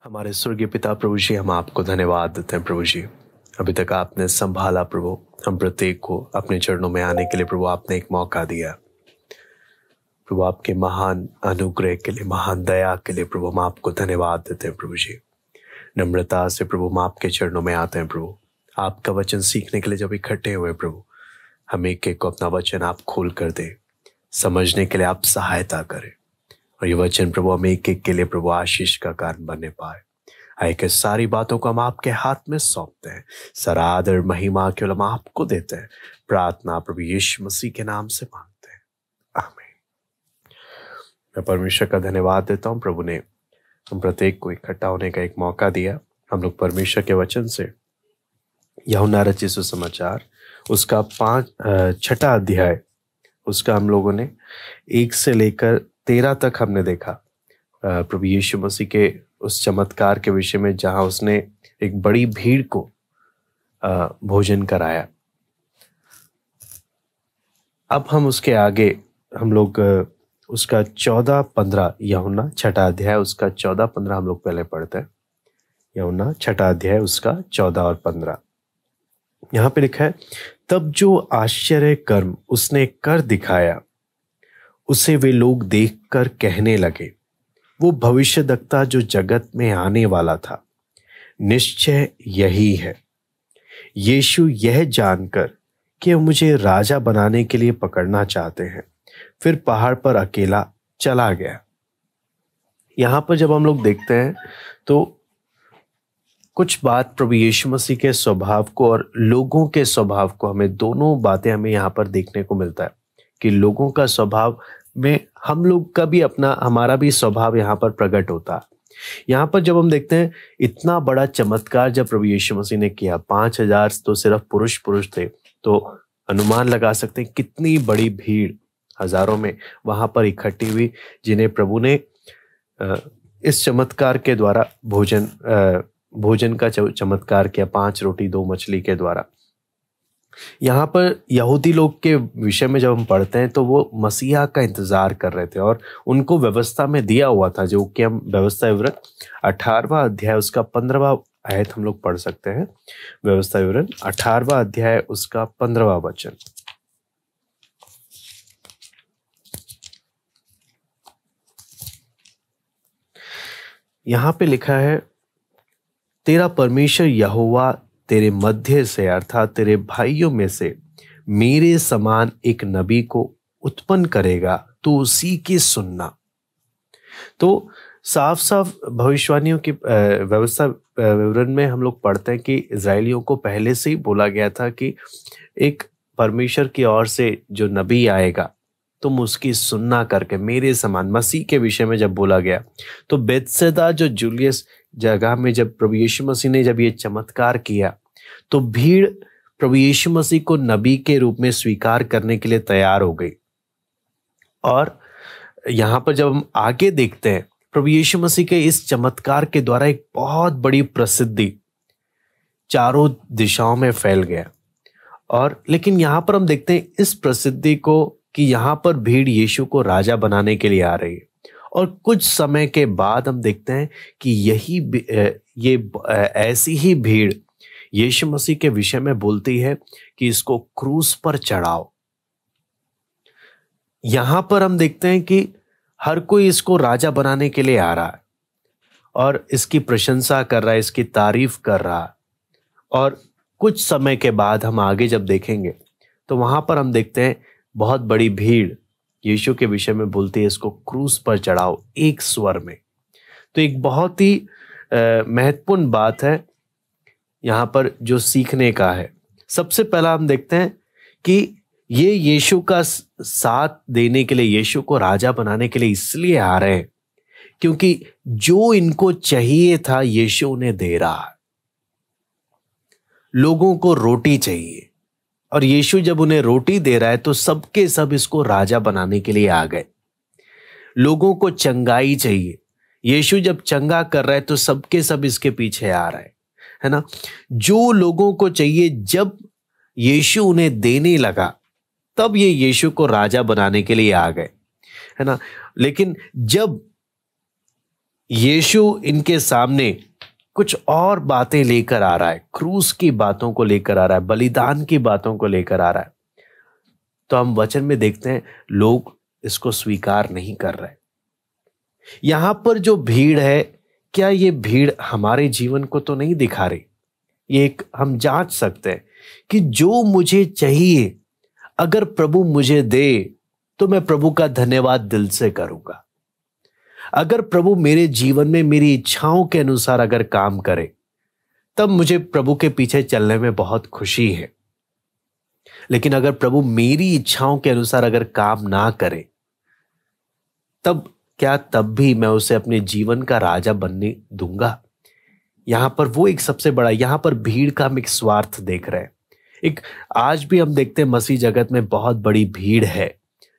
हमारे स्वर्गीय पिता प्रभु जी, हम आपको धन्यवाद देते हैं प्रभु जी। अभी तक आपने संभाला प्रभु, हम प्रत्येक को अपने चरणों में आने के लिए प्रभु आपने एक मौका दिया। प्रभु आपके महान अनुग्रह के लिए, महान दया के लिए प्रभु हम आपको धन्यवाद देते हैं प्रभु जी। नम्रता से प्रभु हम आपके चरणों में आते हैं प्रभु। आपका वचन सीखने के लिए जब इकट्ठे हुए प्रभु, हम एक एक को अपना वचन आप खोल कर दे, समझने के लिए आप सहायता करें और ये वचन प्रभु हम एक एक के लिए प्रभु आशीष का कारण बनने पाए। आए के सारी बातों को हम आपके हाथ में सौंपते हैं। सारा आदर महिमा केवल हम आपको देते हैं। प्रार्थना प्रभु यीशु मसीह के नाम से मांगते हैं, आमीन। मैं परमेश्वर का धन्यवाद देता हूँ। प्रभु ने हम प्रत्येक को इकट्ठा होने का एक मौका दिया। हम लोग परमेश्वर के वचन से यूहन्ना रचित सुसमाचार उसका 6 अध्याय, उसका हम लोगों ने 1 से लेकर 13 तक हमने देखा। प्रभु यीशु मसीह के उस चमत्कार के विषय में जहां उसने एक बड़ी भीड़ को भोजन कराया। अब हम उसके आगे हम लोग उसका 14-15, यूहन्ना 6 अध्याय उसका 14-15 हम लोग पहले पढ़ते हैं। यूहन्ना 6 अध्याय उसका 14 और 15। यहाँ पे लिखा है, तब जो आश्चर्य कर्म उसने कर दिखाया उसे वे लोग देखकर कहने लगे, वो भविष्यद्वक्ता जो जगत में आने वाला था, निश्चय यही है। यीशु यह जानकर कि मुझे राजा बनाने के लिए पकड़ना चाहते हैं, फिर पहाड़ पर अकेला चला गया। यहाँ पर जब हम लोग देखते हैं तो कुछ बात प्रभु यीशु मसीह के स्वभाव को और लोगों के स्वभाव को, हमें दोनों बातें हमें यहाँ पर देखने को मिलता है कि लोगों का स्वभाव में हम लोग का भी हमारा भी स्वभाव यहाँ पर प्रकट होता है। यहाँ पर जब हम देखते हैं इतना बड़ा चमत्कार जब प्रभु यीशु मसीह ने किया, 5000 तो सिर्फ पुरुष थे, तो अनुमान लगा सकते हैं कितनी बड़ी भीड़ हजारों में वहां पर इकट्ठी हुई, जिन्हें प्रभु ने इस चमत्कार के द्वारा भोजन का चमत्कार किया, 5 रोटी 2 मछली के द्वारा। यहाँ पर यहूदी लोग के विषय में जब हम पढ़ते हैं तो वो मसीहा का इंतजार कर रहे थे और उनको व्यवस्था में दिया हुआ था, जो कि हम व्यवस्था विवरण 18वां अध्याय उसका 15वां आयत हम लोग पढ़ सकते हैं। व्यवस्था विवरण 18वां अध्याय उसका 15वां वचन। यहाँ पे लिखा है, तेरा परमेश्वर यहोवा तेरे मध्य से अर्थात तेरे भाइयों में से मेरे समान एक नबी को उत्पन्न करेगा, तो उसी की सुनना। तो साफ साफ भविष्यवाणियों की व्यवस्था विवरण में हम लोग पढ़ते हैं कि इजरायलियों को पहले से ही बोला गया था कि एक परमेश्वर की ओर से जो नबी आएगा तुम उसकी सुनना करके मेरे समान। मसीह के विषय में जब बोला गया तो बेतसैदा जो जूलियस जगह में जब प्रभु यीशु मसीह ने जब ये चमत्कार किया तो भीड़ प्रभु यीशु मसीह को नबी के रूप में स्वीकार करने के लिए तैयार हो गई। और यहाँ पर जब हम आगे देखते हैं, प्रभु यीशु मसीह के इस चमत्कार के द्वारा एक बहुत बड़ी प्रसिद्धि चारों दिशाओं में फैल गया। और लेकिन यहाँ पर हम देखते हैं इस प्रसिद्धि को कि यहाँ पर भीड़ यीशु को राजा बनाने के लिए आ रही है। और कुछ समय के बाद हम देखते हैं कि ये ऐसी ही भीड़ यीशु मसीह के विषय में बोलती है कि इसको क्रूस पर चढ़ाओ। यहां पर हम देखते हैं कि हर कोई इसको राजा बनाने के लिए आ रहा है और इसकी प्रशंसा कर रहा है, इसकी तारीफ कर रहा है। और कुछ समय के बाद हम आगे जब देखेंगे तो वहां पर हम देखते हैं बहुत बड़ी भीड़ यीशु के विषय में बोलती है, इसको क्रूस पर चढ़ाओ, एक स्वर में। तो एक बहुत ही महत्वपूर्ण बात है यहाँ पर जो सीखने का है। सबसे पहला हम देखते हैं कि ये यीशु का साथ देने के लिए, यीशु को राजा बनाने के लिए इसलिए आ रहे हैं क्योंकि जो इनको चाहिए था यीशु उन्हें दे रहा है। लोगों को रोटी चाहिए और यीशु जब उन्हें रोटी दे रहा है तो सबके सब इसको राजा बनाने के लिए आ गए। लोगों को चंगाई चाहिए, यीशु जब चंगा कर रहा है तो सबके सब इसके पीछे आ रहा है ना। जो लोगों को चाहिए जब यीशु उन्हें देने लगा तब ये यीशु को राजा बनाने के लिए आ गए, है ना। लेकिन जब यीशु इनके सामने कुछ और बातें लेकर आ रहा है, क्रूस की बातों को लेकर आ रहा है, बलिदान की बातों को लेकर आ रहा है। तो हम वचन में देखते हैं लोग इसको स्वीकार नहीं कर रहे। यहां पर जो भीड़ है, क्या ये भीड़ हमारे जीवन को तो नहीं दिखा रही? ये एक हम जांच सकते हैं कि जो मुझे चाहिए अगर प्रभु मुझे दे तो मैं प्रभु का धन्यवाद दिल से करूंगा। अगर प्रभु मेरे जीवन में मेरी इच्छाओं के अनुसार अगर काम करे तब मुझे प्रभु के पीछे चलने में बहुत खुशी है। लेकिन अगर प्रभु मेरी इच्छाओं के अनुसार अगर काम ना करे तब भी मैं उसे अपने जीवन का राजा बनने दूंगा? यहां पर वो एक सबसे बड़ा, यहां पर भीड़ का हम एक स्वार्थ देख रहे हैं। एक आज भी हम देखते हैं मसीह जगत में बहुत बड़ी भीड़ है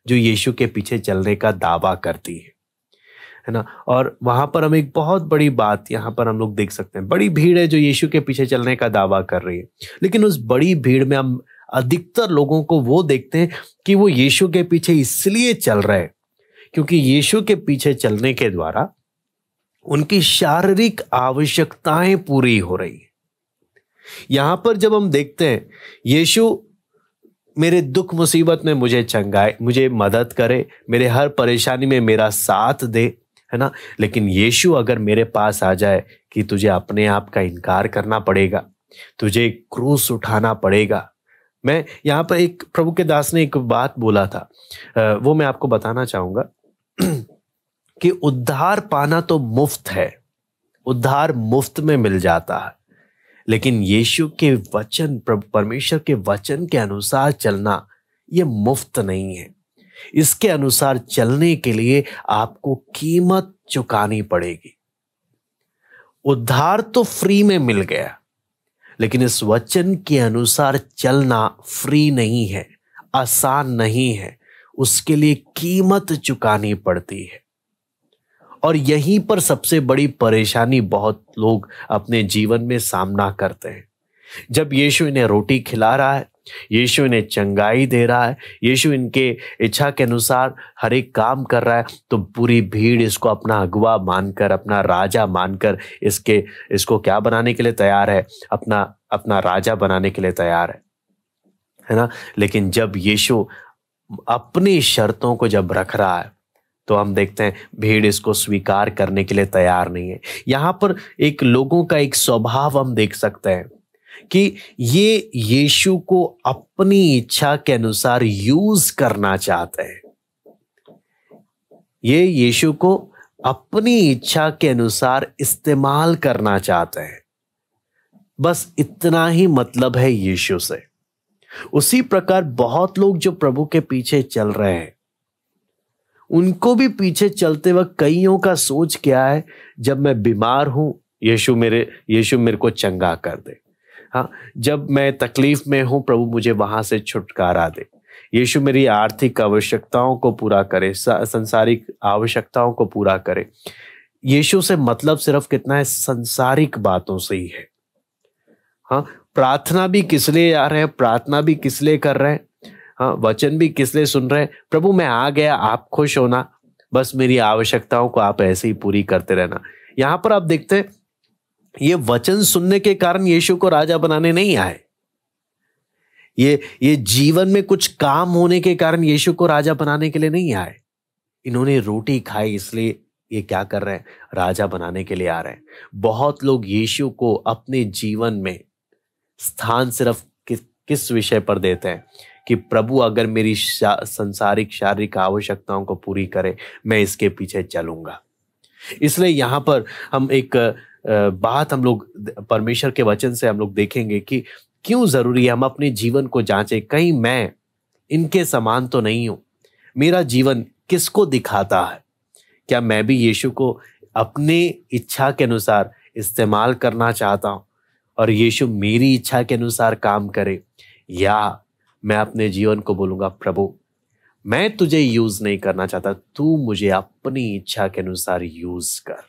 जो यीशु के पीछे चलने का दावा करती है ना। और वहां पर हम एक बहुत बड़ी बात यहां पर हम लोग देख सकते हैं, बड़ी भीड़ है जो यीशु के पीछे चलने का दावा कर रही है। लेकिन उस बड़ी भीड़ में हम अधिकतर लोगों को वो देखते हैं कि वो यीशु के पीछे इसलिए चल रहे हैं क्योंकि यीशु के पीछे चलने के द्वारा उनकी शारीरिक आवश्यकताएं पूरी हो रही है। यहां पर जब हम देखते हैं यीशु मेरे दुख मुसीबत में मुझे चंगाए, मुझे मदद करे, मेरे हर परेशानी में मेरा साथ दे, है ना। लेकिन यीशु अगर मेरे पास आ जाए कि तुझे अपने आप का इनकार करना पड़ेगा, तुझे क्रूस उठाना पड़ेगा। मैं यहां पर एक प्रभु के दास ने एक बात बोला था, वो मैं आपको बताना चाहूंगा कि उद्धार पाना तो मुफ्त है, उद्धार मुफ्त में मिल जाता है, लेकिन यीशु के वचन, परमेश्वर के वचन के अनुसार चलना ये मुफ्त नहीं है। इसके अनुसार चलने के लिए आपको कीमत चुकानी पड़ेगी। उद्धार तो फ्री में मिल गया, लेकिन इस वचन के अनुसार चलना फ्री नहीं है, आसान नहीं है, उसके लिए कीमत चुकानी पड़ती है। और यहीं पर सबसे बड़ी परेशानी बहुत लोग अपने जीवन में सामना करते हैं। जब यीशु इन्हें रोटी खिला रहा है, यीशु इन्हें चंगाई दे रहा है, यीशु इनके इच्छा के अनुसार हर एक काम कर रहा है, तो पूरी भीड़ इसको अपना अगुवा मानकर, अपना राजा मानकर इसको क्या बनाने के लिए तैयार है? अपना राजा बनाने के लिए तैयार है ना। लेकिन जब यीशु अपनी शर्तों को जब रख रहा है तो हम देखते हैं भीड़ इसको स्वीकार करने के लिए तैयार नहीं है। यहां पर एक लोगों का एक स्वभाव हम देख सकते हैं कि ये यीशु को अपनी इच्छा के अनुसार यूज करना चाहते हैं। ये यीशु को अपनी इच्छा के अनुसार इस्तेमाल करना चाहते हैं। बस इतना ही मतलब है यीशु से। उसी प्रकार बहुत लोग जो प्रभु के पीछे चल रहे हैं, उनको भी पीछे चलते वक्त कईयों का सोच क्या है, जब मैं बीमार हूं यीशु मेरे को चंगा कर दे। हाँ, जब मैं तकलीफ में हूं प्रभु मुझे वहां से छुटकारा दे। यीशु मेरी आर्थिक आवश्यकताओं को पूरा करे, संसारिक आवश्यकताओं को पूरा करे। यीशु से मतलब सिर्फ कितना है? संसारिक बातों से ही है। हाँ, प्रार्थना भी किस लिए आ रहे हैं, प्रार्थना भी किस लिए कर रहे हैं, हाँ, वचन भी किस लिए सुन रहे हैं? प्रभु मैं आ गया, आप खुश होना, बस मेरी आवश्यकताओं को आप ऐसे ही पूरी करते रहना। यहां पर आप देखते हैं ये वचन सुनने के कारण यीशु को राजा बनाने नहीं आए। ये जीवन में कुछ काम होने के कारण यीशु को राजा बनाने के लिए नहीं आए। इन्होंने रोटी खाई इसलिए ये क्या कर रहे हैं? राजा बनाने के लिए आ रहे हैं। बहुत लोग यीशु को अपने जीवन में स्थान सिर्फ किस विषय पर देते हैं कि प्रभु अगर मेरी संसारिक शारीरिक आवश्यकताओं को पूरी करे, मैं इसके पीछे चलूंगा। इसलिए यहां पर हम एक बात हम लोग परमेश्वर के वचन से हम लोग देखेंगे कि क्यों जरूरी है हम अपने जीवन को जांचें, कहीं मैं इनके समान तो नहीं हूं। मेरा जीवन किसको दिखाता है? क्या मैं भी यीशु को अपने इच्छा के अनुसार इस्तेमाल करना चाहता हूं और यीशु मेरी इच्छा के अनुसार काम करे, या मैं अपने जीवन को बोलूंगा प्रभु मैं तुझे यूज नहीं करना चाहता, तू मुझे अपनी इच्छा के अनुसार यूज कर।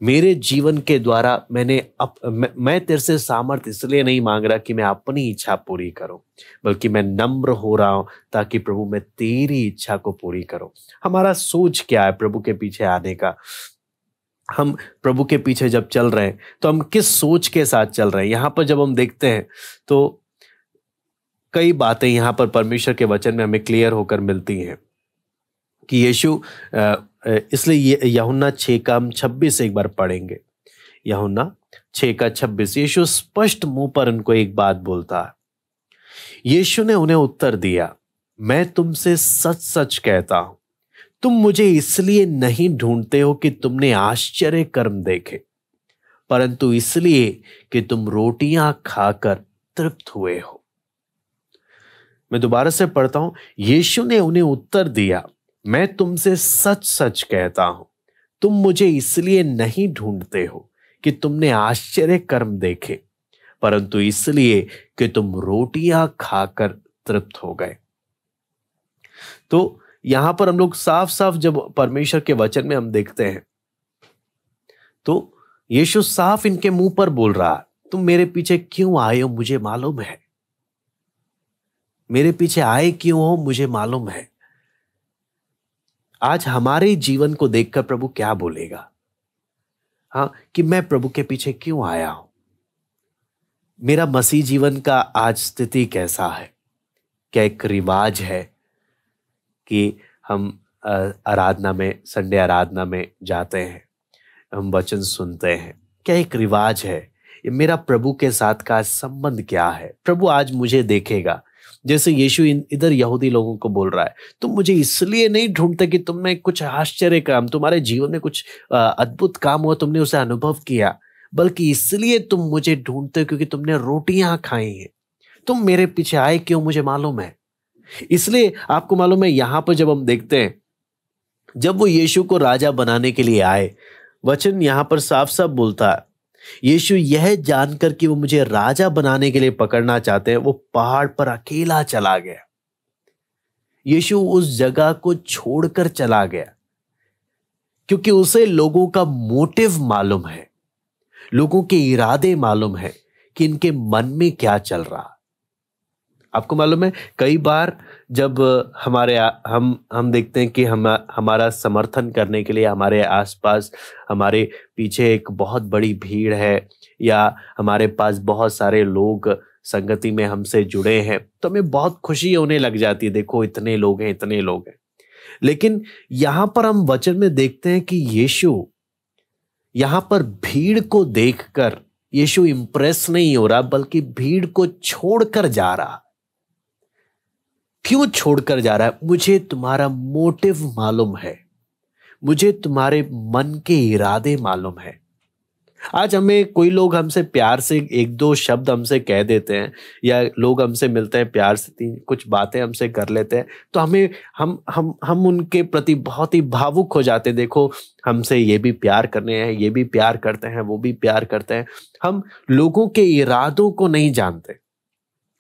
मेरे जीवन के द्वारा मैं तेरे से सामर्थ इसलिए नहीं मांग रहा कि मैं अपनी इच्छा पूरी करूं, बल्कि मैं नम्र हो रहा हूं ताकि प्रभु मैं तेरी इच्छा को पूरी करूं। हमारा सोच क्या है प्रभु के पीछे आने का? हम प्रभु के पीछे जब चल रहे हैं तो हम किस सोच के साथ चल रहे हैं? यहां पर जब हम देखते हैं तो कई बातें यहां पर परमेश्वर के वचन में हमें क्लियर होकर मिलती हैं कि यीशु इसलिए यूहन्ना 6:26 एक बार पढ़ेंगे। यूहन्ना 6:26 यीशु स्पष्ट मुंह पर उनको एक बात बोलता है। यीशु ने उन्हें उत्तर दिया, मैं तुमसे सच सच कहता हूं, तुम मुझे इसलिए नहीं ढूंढते हो कि तुमने आश्चर्य कर्म देखे, परंतु इसलिए कि तुम रोटियां खाकर तृप्त हुए हो। मैं दोबारा से पढ़ता हूं। यीशु ने उन्हें उत्तर दिया, मैं तुमसे सच सच कहता हूं, तुम मुझे इसलिए नहीं ढूंढते हो कि तुमने आश्चर्य कर्म देखे, परंतु इसलिए कि तुम रोटियां खाकर तृप्त हो गए। तो यहां पर हम लोग साफ साफ जब परमेश्वर के वचन में हम देखते हैं तो यीशु साफ इनके मुंह पर बोल रहा है, तुम मेरे पीछे क्यों आए हो मुझे मालूम है। मेरे पीछे आए क्यों हो मुझे मालूम है। आज हमारे जीवन को देखकर प्रभु क्या बोलेगा? हाँ, कि मैं प्रभु के पीछे क्यों आया हूं। मेरा मसीह जीवन का आज स्थिति कैसा है? क्या एक रिवाज है कि हम आराधना में, संडे आराधना में जाते हैं, हम वचन सुनते हैं? क्या एक रिवाज है? ये मेरा प्रभु के साथ का संबंध क्या है? प्रभु आज मुझे देखेगा। जैसे यीशु इधर यहूदी लोगों को बोल रहा है, तुम मुझे इसलिए नहीं ढूंढते कि तुमने कुछ आश्चर्य काम, तुम्हारे जीवन में कुछ अद्भुत काम हुआ, तुमने उसे अनुभव किया, बल्कि इसलिए तुम मुझे ढूंढते क्योंकि तुमने रोटियां खाई हैं। तुम मेरे पीछे आए क्यों मुझे मालूम है। इसलिए आपको मालूम है, यहां पर जब हम देखते हैं, जब वो यीशु को राजा बनाने के लिए आए, वचन यहां पर साफ साफ बोलता है, यीशु यह जानकर कि वो मुझे राजा बनाने के लिए पकड़ना चाहते हैं, वो पहाड़ पर अकेला चला गया। यीशु उस जगह को छोड़कर चला गया क्योंकि उसे लोगों का मोटिव मालूम है, लोगों के इरादे मालूम है कि इनके मन में क्या चल रहा। आपको मालूम है, कई बार जब हम देखते हैं कि हमारा समर्थन करने के लिए हमारे आसपास, हमारे पीछे एक बहुत बड़ी भीड़ है, या हमारे पास बहुत सारे लोग संगति में हमसे जुड़े हैं, तो हमें बहुत खुशी होने लग जाती है, देखो इतने लोग हैं, इतने लोग हैं। लेकिन यहां पर हम वचन में देखते हैं कि यीशु यहां पर भीड़ को देखकर यीशु इंप्रेस नहीं हो रहा, बल्कि भीड़ को छोड़कर जा रहा। क्यों छोड़कर जा रहा है? मुझे तुम्हारा मोटिव मालूम है, मुझे तुम्हारे मन के इरादे मालूम है। आज हमें कोई लोग हमसे प्यार से एक दो शब्द हमसे कह देते हैं, या लोग हमसे मिलते हैं प्यार से कुछ बातें हमसे कर लेते हैं, तो हम उनके प्रति बहुत ही भावुक हो जाते हैं। देखो हमसे ये भी प्यार करने हैं, ये भी प्यार करते हैं, वो भी प्यार करते हैं। हम लोगों के इरादों को नहीं जानते,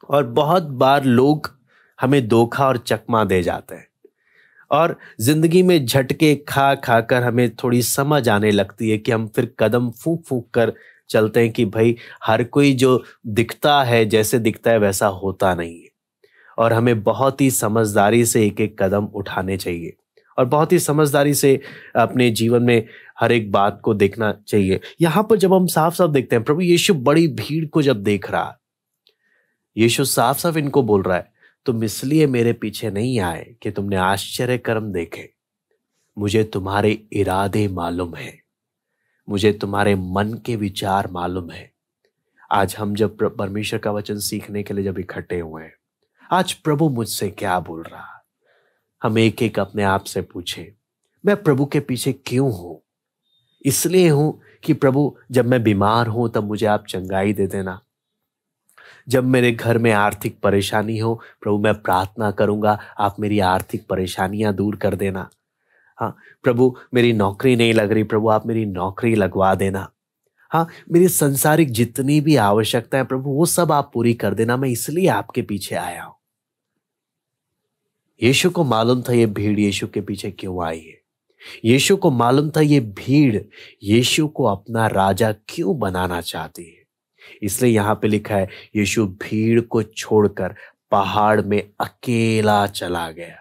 और बहुत बार लोग हमें धोखा और चकमा दे जाते हैं, और जिंदगी में झटके खा खा कर हमें थोड़ी समझ आने लगती है कि हम फिर कदम फूंक फूंक कर चलते हैं कि भाई हर कोई जो दिखता है, जैसे दिखता है वैसा होता नहीं है, और हमें बहुत ही समझदारी से एक एक कदम उठाने चाहिए, और बहुत ही समझदारी से अपने जीवन में हर एक बात को देखना चाहिए। यहां पर जब हम साफ साफ देखते हैं, प्रभु यीशु बड़ी भीड़ को जब देख रहा, यीशु साफ साफ इनको बोल रहा है, तुम इसलिए मेरे पीछे नहीं आए कि तुमने आश्चर्य कर्म देखे, मुझे तुम्हारे इरादे मालूम है, मुझे तुम्हारे मन के विचार मालूम है। आज हम जब परमेश्वर का वचन सीखने के लिए जब इकट्ठे हुए हैं, आज प्रभु मुझसे क्या बोल रहा, हम एक एक अपने आप से पूछे, मैं प्रभु के पीछे क्यों हूं? इसलिए हूं कि प्रभु जब मैं बीमार हूं तब मुझे आप चंगाई दे देना, जब मेरे घर में आर्थिक परेशानी हो प्रभु मैं प्रार्थना करूंगा, आप मेरी आर्थिक परेशानियां दूर कर देना। हाँ प्रभु, मेरी नौकरी नहीं लग रही, प्रभु आप मेरी नौकरी लगवा देना। हाँ, मेरी संसारिक जितनी भी आवश्यकता है प्रभु वो सब आप पूरी कर देना, मैं इसलिए आपके पीछे आया हूं। यीशु को मालूम था ये भीड़ यीशु के पीछे क्यों आई है। यीशु को मालूम था ये भीड़ यीशु को अपना राजा क्यों बनाना चाहती है। इसलिए यहां पे लिखा है यीशु भीड़ को छोड़कर पहाड़ में अकेला चला गया।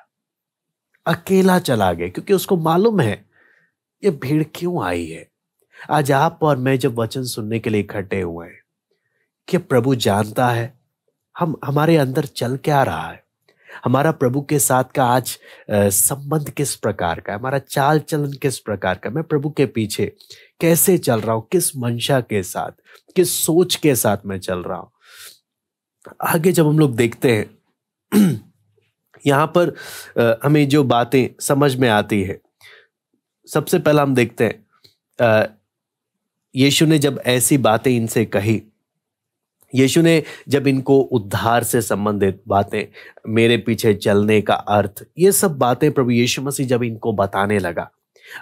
अकेला चला गया क्योंकि उसको मालूम है ये भीड़ क्यों आई है। आज आप और मैं जब वचन सुनने के लिए इकट्ठे हुए हैं, कि प्रभु जानता है हमारे अंदर चल क्या रहा है, हमारा प्रभु के साथ का आज संबंध किस प्रकार का है, हमारा चाल चलन किस प्रकार का, मैं प्रभु के पीछे कैसे चल रहा हूं, किस मंशा के साथ, किस सोच के साथ मैं चल रहा हूं। आगे जब हम लोग देखते हैं यहां पर हमें जो बातें समझ में आती है, सबसे पहला हम देखते हैं यीशु ने जब ऐसी बातें इनसे कही, यीशु ने जब इनको उद्धार से संबंधित बातें, मेरे पीछे चलने का अर्थ, ये सब बातें प्रभु यीशु मसीह जब इनको बताने लगा,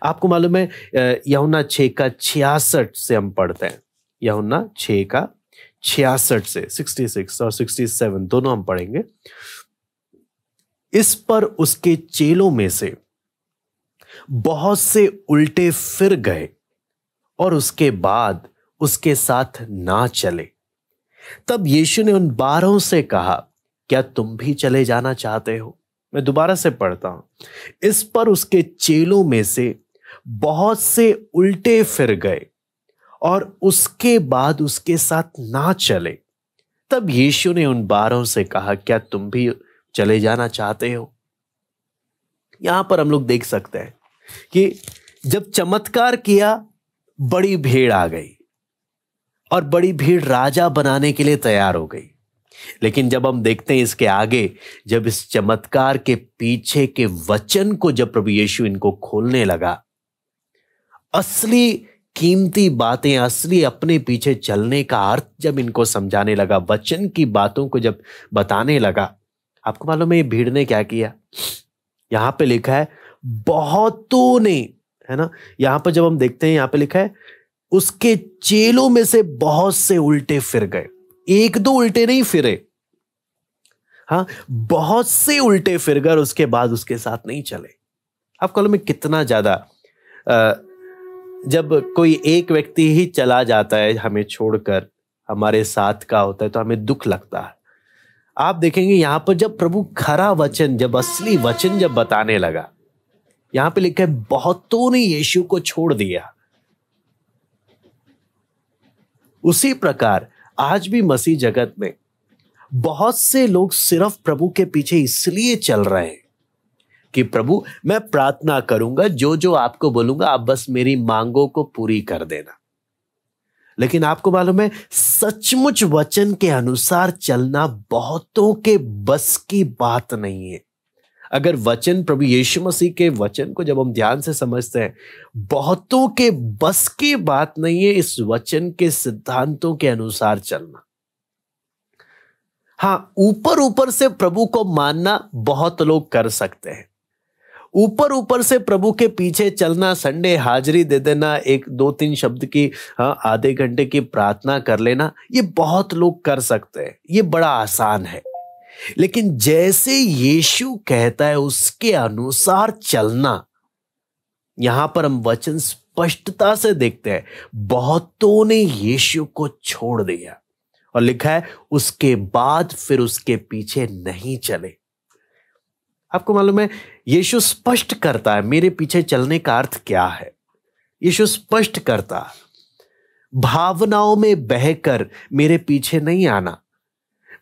आपको मालूम है यूहन्ना 6:66 से हम पढ़ते हैं, यूहन्ना 6:66 से 66 और 67 दोनों हम पढ़ेंगे। इस पर उसके चेलों में से बहुत से उल्टे फिर गए और उसके बाद उसके साथ ना चले। तब यीशु ने उन 12 से कहा, क्या तुम भी चले जाना चाहते हो? मैं दोबारा से पढ़ता हूं। इस पर उसके चेलों में से बहुत से उल्टे फिर गए और उसके बाद उसके साथ ना चले। तब यीशु ने उन 12 से कहा, क्या तुम भी चले जाना चाहते हो? यहां पर हम लोग देख सकते हैं कि जब चमत्कार किया, बड़ी भीड़ आ गई और बड़ी भीड़ राजा बनाने के लिए तैयार हो गई। लेकिन जब हम देखते हैं इसके आगे, जब इस चमत्कार के पीछे के वचन को जब प्रभु यीशु इनको खोलने लगा, असली कीमती बातें, असली अपने पीछे चलने का अर्थ जब इनको समझाने लगा, वचन की बातों को जब बताने लगा, आपको मालूम है ये भीड़ ने क्या किया? यहां पे लिखा है बहुतों ने, है ना। यहां पर जब हम देखते हैं, यहां पे लिखा है उसके चेलों में से बहुत से उल्टे फिर गए। एक दो उल्टे नहीं फिरे, हाँ, बहुत से उल्टे फिर गए, उसके बाद उसके साथ नहीं चले। आपको मालूम है कितना ज्यादा जब कोई एक व्यक्ति ही चला जाता है हमें छोड़कर, हमारे साथ का होता है, तो हमें दुख लगता है। आप देखेंगे यहां पर जब प्रभु खरा वचन, जब असली वचन जब बताने लगा, यहां पे लिखा है बहुतों ने यीशु को छोड़ दिया। उसी प्रकार आज भी मसीह जगत में बहुत से लोग सिर्फ प्रभु के पीछे इसलिए चल रहे हैं कि प्रभु मैं प्रार्थना करूंगा, जो जो आपको बोलूंगा आप बस मेरी मांगों को पूरी कर देना। लेकिन आपको मालूम है सचमुच वचन के अनुसार चलना बहुतों के बस की बात नहीं है। अगर वचन, प्रभु यीशु मसीह के वचन को जब हम ध्यान से समझते हैं, बहुतों के बस की बात नहीं है इस वचन के सिद्धांतों के अनुसार चलना। हां, ऊपर ऊपर से प्रभु को मानना बहुत लोग कर सकते हैं, ऊपर ऊपर से प्रभु के पीछे चलना, संडे हाजिरी दे देना, 1-2-3 शब्द की, हाँ, आधे घंटे की प्रार्थना कर लेना, ये बहुत लोग कर सकते हैं, ये बड़ा आसान है। लेकिन जैसे यीशु कहता है उसके अनुसार चलना, यहां पर हम वचन स्पष्टता से देखते हैं, बहुतों ने यीशु को छोड़ दिया और लिखा है उसके बाद फिर उसके पीछे नहीं चले। आपको मालूम है यीशु स्पष्ट करता है मेरे पीछे चलने का अर्थ क्या है। यीशु स्पष्ट करता है, भावनाओं में बहकर मेरे पीछे नहीं आना।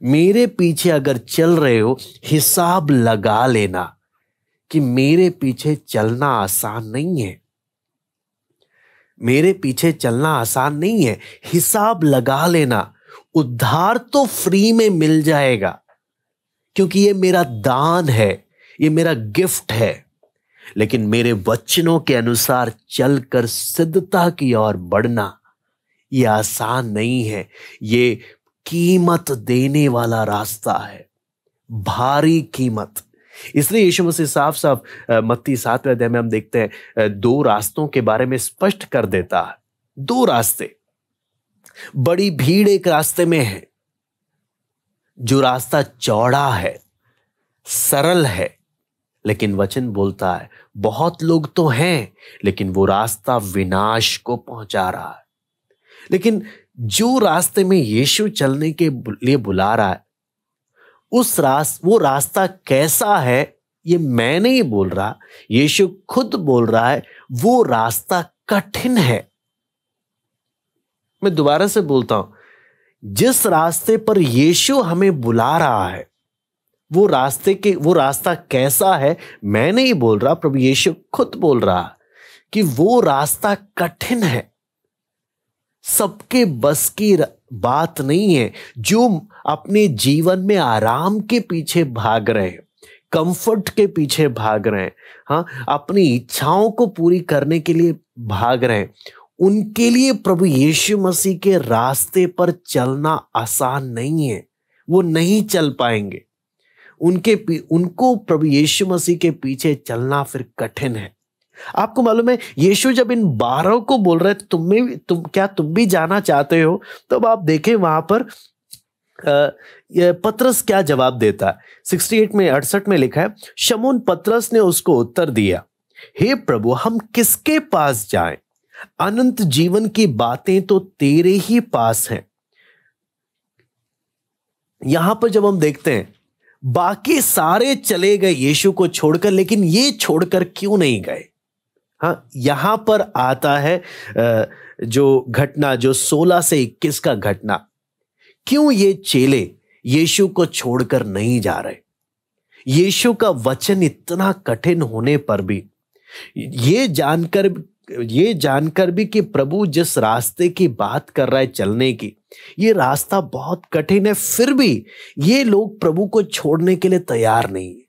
मेरे पीछे अगर चल रहे हो, हिसाब लगा लेना कि मेरे पीछे चलना आसान नहीं है। मेरे पीछे चलना आसान नहीं है, हिसाब लगा लेना। उद्धार तो फ्री में मिल जाएगा क्योंकि ये मेरा दान है, ये मेरा गिफ्ट है। लेकिन मेरे वचनों के अनुसार चलकर सिद्धता की ओर बढ़ना ये आसान नहीं है। ये कीमत देने वाला रास्ता है, भारी कीमत। इसलिए यीशु मसीह साफ साफ मत्ती 7वें अध्याय में हम देखते हैं 2 रास्तों के बारे में स्पष्ट कर देता है। 2 रास्ते, बड़ी भीड़ एक रास्ते में है, जो रास्ता चौड़ा है, सरल है, लेकिन वचन बोलता है बहुत लोग तो हैं, लेकिन वो रास्ता विनाश को पहुंचा रहा है। लेकिन जो रास्ते में यीशु चलने के लिए बुला रहा है, वो रास्ता कैसा है, ये मैं नहीं बोल रहा, यीशु खुद बोल रहा है वो रास्ता कठिन है। मैं दोबारा से बोलता हूं, जिस रास्ते पर यीशु हमें बुला रहा है वो रास्ता कैसा है, मैं नहीं बोल रहा, प्रभु यीशु खुद बोल रहा कि वो रास्ता कठिन है, सबके बस की बात नहीं है। जो अपने जीवन में आराम के पीछे भाग रहे हैं, कंफर्ट के पीछे भाग रहे हैं, हाँ, अपनी इच्छाओं को पूरी करने के लिए भाग रहे हैं, उनके लिए प्रभु यीशु मसीह के रास्ते पर चलना आसान नहीं है। वो नहीं चल पाएंगे। उनको प्रभु यीशु मसीह के पीछे चलना फिर कठिन है। आपको मालूम है, यीशु जब इन 12 को बोल रहे थे तुम भी जाना चाहते हो, तब आप देखें वहां पर पतरस क्या जवाब देता है। 68 में लिखा है, शमून पतरस ने उसको उत्तर दिया, हे प्रभु, हम किसके पास जाएं? अनंत जीवन की बातें तो तेरे ही पास हैं। यहां पर जब हम देखते हैं बाकी सारे चले गए यीशु को छोड़कर, लेकिन ये छोड़कर क्यों नहीं गए? हाँ, यहां पर आता है जो घटना, जो 16 से 21 का घटना, क्यों ये चेले यीशु को छोड़कर नहीं जा रहे? यीशु का वचन इतना कठिन होने पर भी, ये जानकर भी कि प्रभु जिस रास्ते की बात कर रहा है चलने की, ये रास्ता बहुत कठिन है, फिर भी ये लोग प्रभु को छोड़ने के लिए तैयार नहीं है।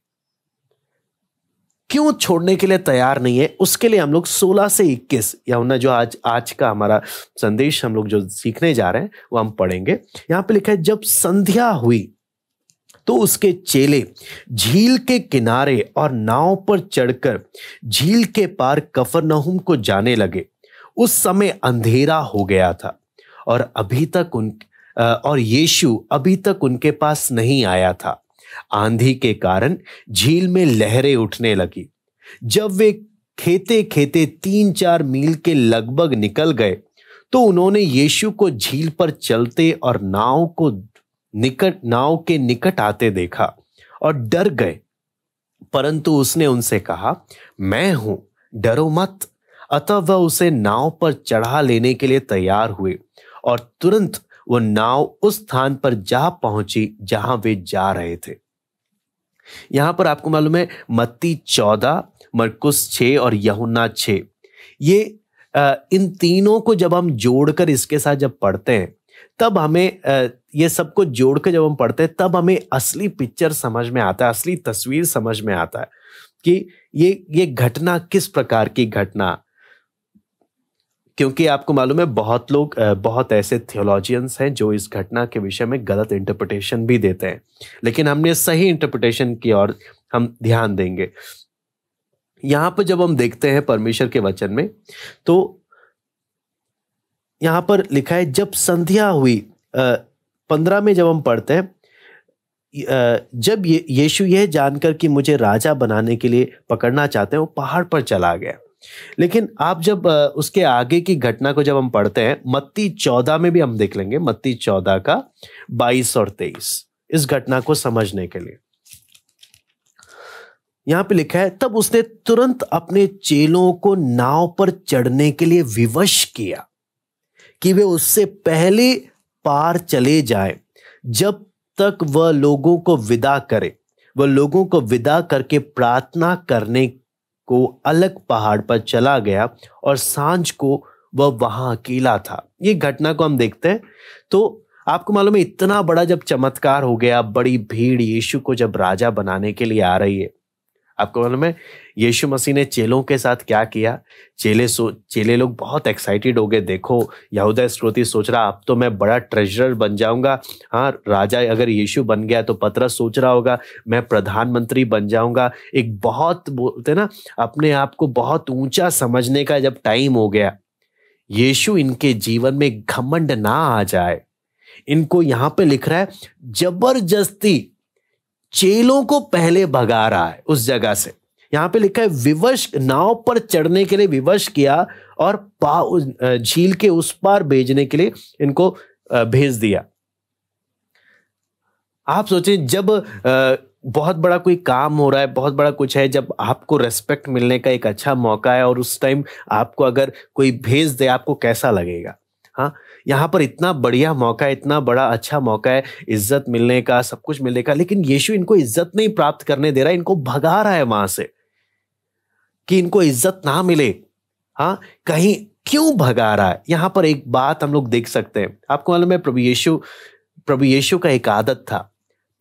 क्यों छोड़ने के लिए तैयार नहीं है? उसके लिए हम लोग 16 से 21 यूहन्ना, जो आज का हमारा संदेश हम लोग जो सीखने जा रहे हैं वो हम पढ़ेंगे। यहां पे लिखा है, जब संध्या हुई तो उसके चेले झील के किनारे और नाव पर चढ़कर झील के पार कफरनहूम को जाने लगे। उस समय अंधेरा हो गया था और यीशु अभी तक उनके पास नहीं आया था। आंधी के कारण झील में लहरें उठने लगी। जब वे खेते खेते 3-4 मील के लगभग निकल गए तो उन्होंने यीशु को झील पर चलते और नाव के निकट आते देखा और डर गए। परंतु उसने उनसे कहा, मैं हूं, डरो मत। अतः वह उसे नाव पर चढ़ा लेने के लिए तैयार हुए और तुरंत वो नाव उस स्थान पर जा पहुंची जहां वे जा रहे थे। यहां पर आपको मालूम है, मत्ती 14, मरकुस 6 और यूहन्ना 6, ये इन तीनों को जब हम जोड़कर इसके साथ जब पढ़ते हैं, तब हमें ये सबको जोड़कर जब हम पढ़ते हैं, तब हमें असली पिक्चर समझ में आता है, असली तस्वीर समझ में आता है कि ये घटना किस प्रकार की घटना। क्योंकि आपको मालूम है, बहुत ऐसे थियोलॉजियंस हैं जो इस घटना के विषय में गलत इंटरप्रिटेशन भी देते हैं, लेकिन हमने सही इंटरप्रिटेशन की ओर हम ध्यान देंगे। यहां पर जब हम देखते हैं परमेश्वर के वचन में, तो यहां पर लिखा है, जब संध्या हुई, 15 में जब हम पढ़ते हैं, जब यीशु यह जानकर कि मुझे राजा बनाने के लिए पकड़ना चाहते हैं, वो पहाड़ पर चला गया। लेकिन आप जब उसके आगे की घटना को जब हम पढ़ते हैं, मत्ती 14 में भी हम देख लेंगे, मत्ती 14 का 22 और 23, इस घटना को समझने के लिए यहां पे लिखा है, तब उसने तुरंत अपने चेलों को नाव पर चढ़ने के लिए विवश किया कि वे उससे पहले पार चले जाएं, जब तक वह लोगों को विदा करे। वह लोगों को विदा करके प्रार्थना करने को अलग पहाड़ पर चला गया और सांझ को वह वहां अकेला था। ये घटना को हम देखते हैं, तो आपको मालूम है, इतना बड़ा जब चमत्कार हो गया, बड़ी भीड़ यीशु को जब राजा बनाने के लिए आ रही है, आपको मालूम है यीशु मसीह ने चेलों के साथ क्या किया? चेले लोग बहुत एक्साइटेड हो गए। देखो, यहूदा इस्करियोती सोच रहा, अब तो मैं बड़ा ट्रेजरर बन जाऊंगा। हाँ, राजा अगर यीशु बन गया तो पतरस सोच रहा होगा मैं प्रधानमंत्री बन जाऊंगा। एक बहुत बोलते ना, अपने आप को बहुत ऊंचा समझने का जब टाइम हो गया, यीशु इनके जीवन में घमंड ना आ जाए, इनको यहां पे लिख रहा है जबरदस्ती चेलों को पहले भगा रहा है उस जगह से। यहाँ पे लिखा है विवश, नाव पर चढ़ने के लिए विवश किया और झील के उस पार भेजने के लिए इनको भेज दिया। आप सोचें, जब बहुत बड़ा कोई काम हो रहा है, बहुत बड़ा कुछ है, जब आपको रेस्पेक्ट मिलने का एक अच्छा मौका है और उस टाइम आपको अगर कोई भेज दे, आपको कैसा लगेगा? हाँ, यहाँ पर इतना बढ़िया मौका है, इतना बड़ा अच्छा मौका है इज्जत मिलने का, सब कुछ मिलने का, लेकिन यीशु इनको इज्जत नहीं प्राप्त करने दे रहा है, इनको भगा रहा है वहां से कि इनको इज्जत ना मिले। हाँ, कहीं क्यों भगा रहा है? यहां पर एक बात हम लोग देख सकते हैं। आपको मालूम है, प्रभु यीशु का एक आदत था,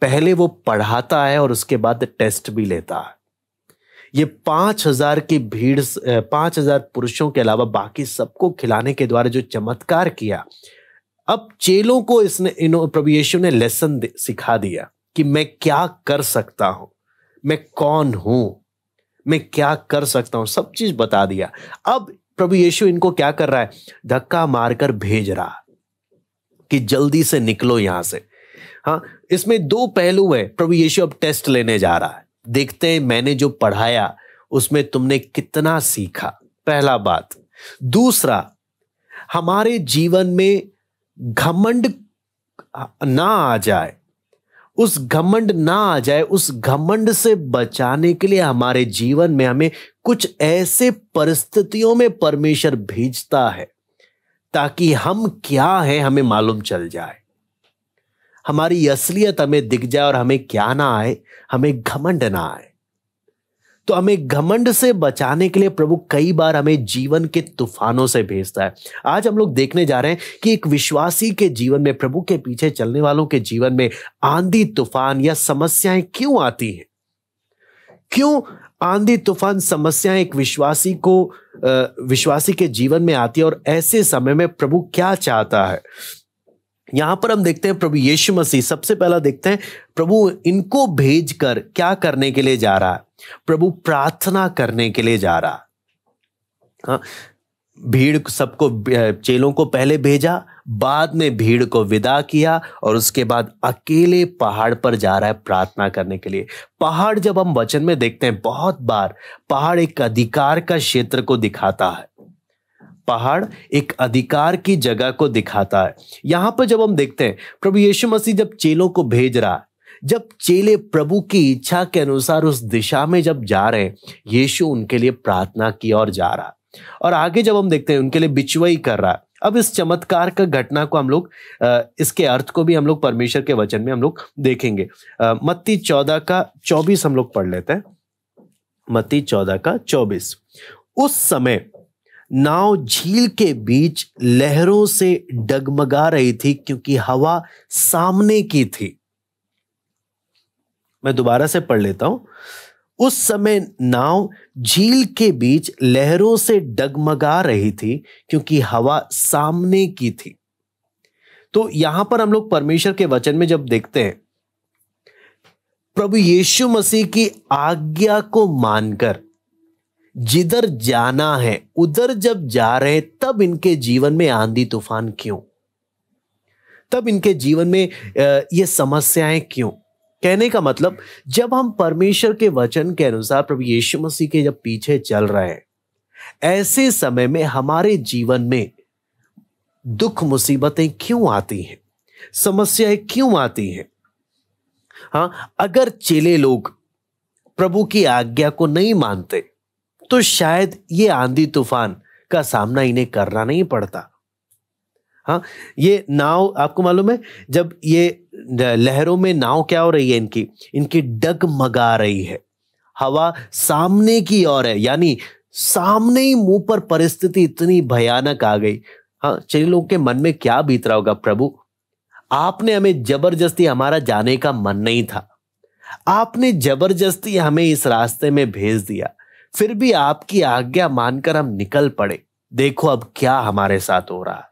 पहले वो पढ़ाता है और उसके बाद टेस्ट भी लेता है। ये 5000 की भीड़, 5000 पुरुषों के अलावा बाकी सबको खिलाने के द्वारा जो चमत्कार किया, अब चेलों को प्रभु यीशु ने लेसन सिखा दिया कि मैं क्या कर सकता हूं, मैं कौन हूं, मैं क्या कर सकता हूं, सब चीज बता दिया। अब प्रभु यीशु इनको क्या कर रहा है? धक्का मारकर भेज रहा कि जल्दी से निकलो यहां से। हाँ, इसमें दो पहलू है। प्रभु यीशु अब टेस्ट लेने जा रहा है, देखते हैं मैंने जो पढ़ाया उसमें तुमने कितना सीखा, पहला बात। दूसरा, हमारे जीवन में घमंड ना आ जाए, उस घमंड ना आ जाए, उस घमंड से बचाने के लिए हमारे जीवन में हमें कुछ ऐसे परिस्थितियों में परमेश्वर भेजता है ताकि हम क्या है हमें मालूम चल जाए, हमारी असलियत हमें दिख जाए और हमें क्या ना आए, हमें घमंड ना आए। तो हमें घमंड से बचाने के लिए प्रभु कई बार हमें जीवन के तूफानों से भेजता है। आज हम लोग देखने जा रहे हैं कि एक विश्वासी के जीवन में, प्रभु के पीछे चलने वालों के जीवन में आंधी तूफान या समस्याएं क्यों आती हैं? क्यों आंधी तूफान समस्याएं एक विश्वासी के जीवन में आती है और ऐसे समय में प्रभु क्या चाहता है? यहां पर हम देखते हैं प्रभु यीशु मसीह, सबसे पहला देखते हैं प्रभु इनको भेजकर क्या करने के लिए जा रहा है? प्रभु प्रार्थना करने के लिए जा रहा। हाँ, भीड़ सबको, चेलों को पहले भेजा, बाद में भीड़ को विदा किया और उसके बाद अकेले पहाड़ पर जा रहा है प्रार्थना करने के लिए। पहाड़, जब हम वचन में देखते हैं, बहुत बार पहाड़ एक अधिकार का क्षेत्र को दिखाता है, पहाड़ एक अधिकार की जगह को दिखाता है। यहां पर जब हम देखते हैं प्रभु यीशु मसीह जब चेलों को भेज रहा है, जब चेले प्रभु की इच्छा के अनुसार उस दिशा में जब जा रहे हैं, यीशु उनके लिए प्रार्थना की और जा रहा है। और आगे जब हम देखते हैं उनके लिए बिचवई कर रहा है। अब इस चमत्कार का घटना को हम लोग, इसके अर्थ को भी हम लोग परमेश्वर के वचन में हम लोग देखेंगे। मत्ती 14 का 24 हम लोग पढ़ लेते हैं। मत्ती 14 का 24। उस समय नाव झील के बीच लहरों से डगमगा रही थी क्योंकि हवा सामने की थी। मैं दोबारा से पढ़ लेता हूं। उस समय नाव झील के बीच लहरों से डगमगा रही थी क्योंकि हवा सामने की थी। तो यहां पर हम लोग परमेश्वर के वचन में जब देखते हैं, प्रभु यीशु मसीह की आज्ञा को मानकर जिधर जाना है उधर जब जा रहे, तब इनके जीवन में आंधी तूफान क्यों? तब इनके जीवन में ये समस्याएं क्यों? कहने का मतलब, जब हम परमेश्वर के वचन के अनुसार प्रभु यीशु मसीह के जब पीछे चल रहे हैं, ऐसे समय में हमारे जीवन में दुख मुसीबतें क्यों आती हैं, समस्याएं क्यों आती हैं? हाँ, अगर चेले लोग प्रभु की आज्ञा को नहीं मानते तो शायद ये आंधी तूफान का सामना इन्हें करना नहीं पड़ता। हाँ, ये नाव, आपको मालूम है, जब ये लहरों में नाव क्या हो रही है, इनकी डगमगा रही है, हवा सामने की ओर है, यानी सामने ही मुंह पर परिस्थिति इतनी भयानक आ गई। हाँ, चलिए, लोगों के मन में क्या बीत रहा होगा? प्रभु, आपने हमें जबरदस्ती, हमारा जाने का मन नहीं था, आपने जबरदस्ती हमें इस रास्ते में भेज दिया, फिर भी आपकी आज्ञा मानकर हम निकल पड़े, देखो अब क्या हमारे साथ हो रहा है।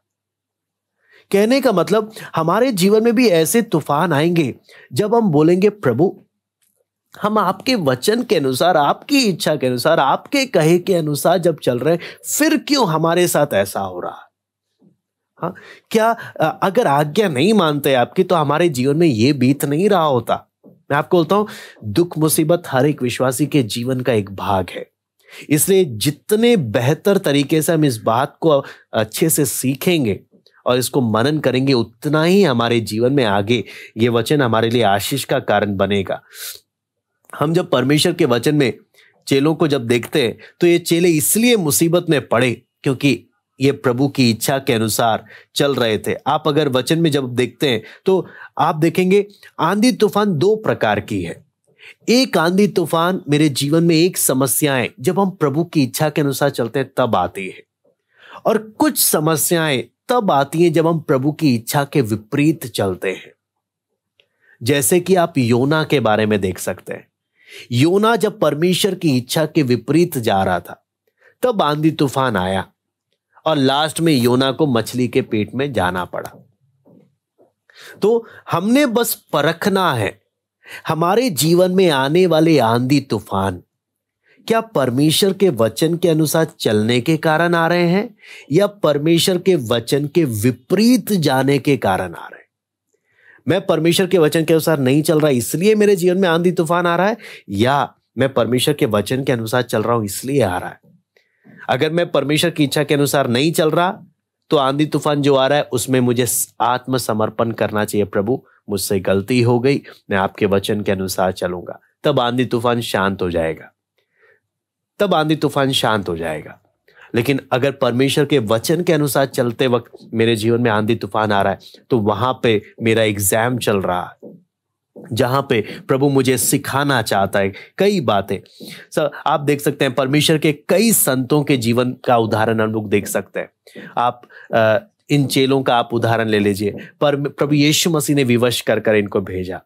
कहने का मतलब, हमारे जीवन में भी ऐसे तूफान आएंगे जब हम बोलेंगे, प्रभु हम आपके वचन के अनुसार, आपकी इच्छा के अनुसार, आपके कहे के अनुसार जब चल रहे हैं, फिर क्यों हमारे साथ ऐसा हो रहा है? हाँ, क्या अगर आज्ञा नहीं मानते आपकी तो हमारे जीवन में ये बीत नहीं रहा होता? मैं आपको बोलता हूं, दुख मुसीबत हर एक विश्वासी के जीवन का एक भाग है। इसलिए जितने बेहतर तरीके से हम इस बात को अच्छे से सीखेंगे और इसको मनन करेंगे, उतना ही हमारे जीवन में आगे ये वचन हमारे लिए आशीष का कारण बनेगा। हम जब परमेश्वर के वचन में चेलों को जब देखते हैं तो ये चेले इसलिए मुसीबत में पड़े क्योंकि ये प्रभु की इच्छा के अनुसार चल रहे थे। आप अगर वचन में जब देखते हैं तो आप देखेंगे आंधी तूफान दो प्रकार की है। एक आंधी तूफान मेरे जीवन में एक समस्याएं जब हम प्रभु की इच्छा के अनुसार चलते हैं तब आती है, और कुछ समस्याएं तब आती हैं जब हम प्रभु की इच्छा के विपरीत चलते हैं। जैसे कि आप योना के बारे में देख सकते हैं। योना जब परमेश्वर की इच्छा के विपरीत जा रहा था तब आंधी तूफान आया और लास्ट में योना को मछली के पेट में जाना पड़ा। तो हमने बस परखना है हमारे जीवन में आने वाले आंधी तूफान क्या परमेश्वर के वचन के अनुसार चलने के कारण आ रहे हैं या परमेश्वर के वचन के विपरीत जाने के कारण आ रहे हैं। मैं परमेश्वर के वचन के अनुसार नहीं चल रहा इसलिए मेरे जीवन में आंधी तूफान आ रहा है, या मैं परमेश्वर के वचन के अनुसार चल रहा हूं इसलिए आ रहा है। अगर मैं परमेश्वर की इच्छा के अनुसार नहीं चल रहा तो आंधी तूफान जो आ रहा है उसमें मुझे आत्मसमर्पण करना चाहिए। प्रभु मुझसे गलती हो गई, मैं आपके वचन के अनुसार चलूंगा, तब आंधी तूफान शांत हो जाएगा, तब आंधी तूफान शांत हो जाएगा। लेकिन अगर परमेश्वर के वचन के अनुसार चलते वक्त मेरे जीवन में आंधी तूफान आ रहा है तो वहां पे मेरा एग्जाम चल रहा है, जहां पे प्रभु मुझे सिखाना चाहता है कई बातें। आप देख सकते हैं परमेश्वर के कई संतों के जीवन का उदाहरण हम लोग देख सकते हैं। आप इन चेलों का आप उदाहरण ले लीजिए। पर प्रभु यीशु मसीह ने विवश कर कर इनको भेजा।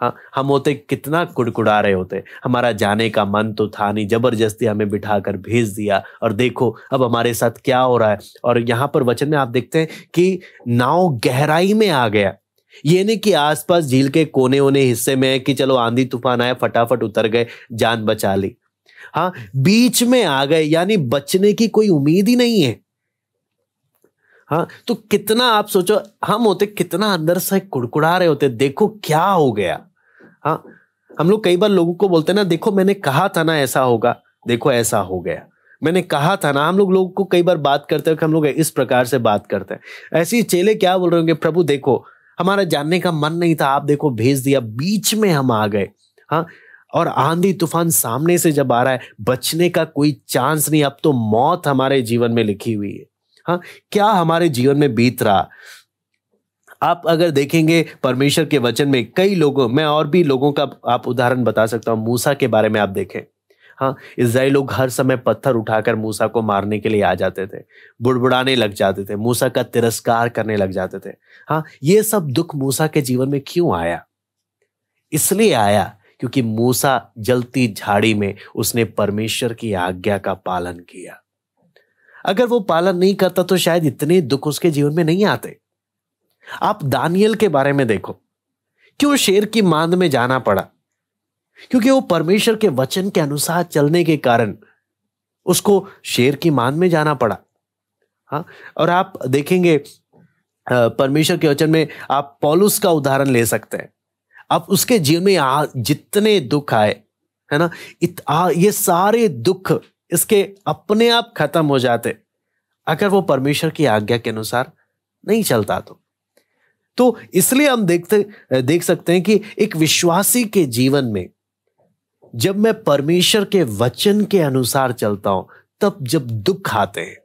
हाँ, हम होते कितना कुड़कुड़ा रहे होते, हमारा जाने का मन तो था नहीं, जबरदस्ती हमें बिठाकर भेज दिया और देखो अब हमारे साथ क्या हो रहा है। और यहाँ पर वचन में आप देखते हैं कि नाव गहराई में आ गया। ये नहीं कि आसपास झील के कोने ओने हिस्से में है कि चलो आंधी तूफान आया फटाफट उतर गए जान बचा ली। हाँ, बीच में आ गए, यानी बचने की कोई उम्मीद ही नहीं है। हाँ, तो कितना आप सोचो, हम होते कितना अंदर से कुड़कुड़ा रहे होते, देखो क्या हो गया। हाँ, हम लोग कई बार लोगों को बोलते हैं ना, देखो मैंने कहा था ना ऐसा होगा, देखो ऐसा हो गया, मैंने कहा था ना। हम लोगों को कई बार बात करते हैं, हम लोग इस प्रकार से बात करते हैं। ऐसे ही चेले क्या बोल रहे होंगे, प्रभु देखो हमारा जानने का मन नहीं था, आप देखो भेज दिया, बीच में हम आ गए। हाँ, और आंधी तूफान सामने से जब आ रहा है, बचने का कोई चांस नहीं, अब तो मौत हमारे जीवन में लिखी हुई है। हाँ, क्या हमारे जीवन में बीत रहा। आप अगर देखेंगे परमेश्वर के वचन में कई लोगों, मैं और भी लोगों का आप उदाहरण बता सकता हूं। मूसा के बारे में आप देखें। हाँ, इस्राएली लोग हर समय पत्थर उठाकर मूसा को मारने के लिए आ जाते थे, बुड़बुड़ाने लग जाते थे, मूसा का तिरस्कार करने लग जाते थे। हाँ, ये सब दुख मूसा के जीवन में क्यों आया? इसलिए आया क्योंकि मूसा जलती झाड़ी में उसने परमेश्वर की आज्ञा का पालन किया। अगर वो पालन नहीं करता तो शायद इतने दुख उसके जीवन में नहीं आते। आप दानियल के बारे में देखो, क्यों शेर की मांद में जाना पड़ा? क्योंकि वो परमेश्वर के वचन के अनुसार चलने के कारण उसको शेर की मांद में जाना पड़ा। हाँ, और आप देखेंगे परमेश्वर के वचन में आप पौलुस का उदाहरण ले सकते हैं। आप उसके जीवन में जितने दुख आए, है ना, ये सारे दुख इसके अपने आप खत्म हो जाते अगर वो परमेश्वर की आज्ञा के अनुसार नहीं चलता तो इसलिए हम देख सकते हैं कि एक विश्वासी के जीवन में जब मैं परमेश्वर के वचन के अनुसार चलता हूं, तब जब दुख आते हैं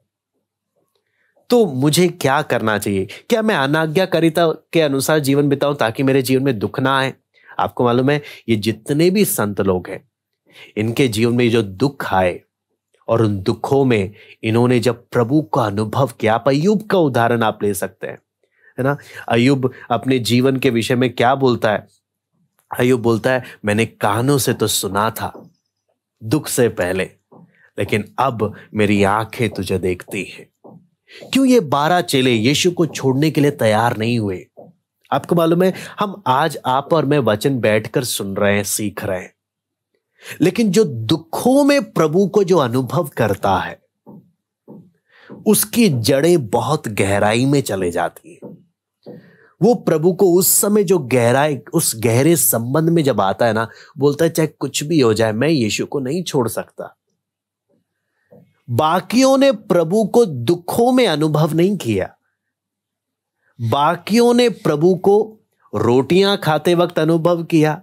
तो मुझे क्या करना चाहिए? क्या मैं अनाज्ञाकारिता के अनुसार जीवन बिताऊं ताकि मेरे जीवन में दुख ना आए? आपको मालूम है, ये जितने भी संत लोग हैं, इनके जीवन में जो दुख आए और उन दुखों में इन्होंने जब प्रभु का अनुभव किया, आप अय्यूब का उदाहरण आप ले सकते हैं, है ना। अय्यूब अपने जीवन के विषय में क्या बोलता है? अय्यूब बोलता है, मैंने कानों से तो सुना था दुख से पहले, लेकिन अब मेरी आंखें तुझे देखती हैं। क्यों ये 12 चेले यीशु को छोड़ने के लिए तैयार नहीं हुए? आपको मालूम है, हम आज आप और मैं वचन बैठकर सुन रहे हैं, सीख रहे हैं, लेकिन जो दुखों में प्रभु को जो अनुभव करता है उसकी जड़ें बहुत गहराई में चले जाती है। वो प्रभु को उस समय जो गहराई, उस गहरे संबंध में जब आता है ना, बोलता है चाहे कुछ भी हो जाए मैं यीशु को नहीं छोड़ सकता। बाकियों ने प्रभु को दुखों में अनुभव नहीं किया, बाकियों ने प्रभु को रोटियां खाते वक्त अनुभव किया,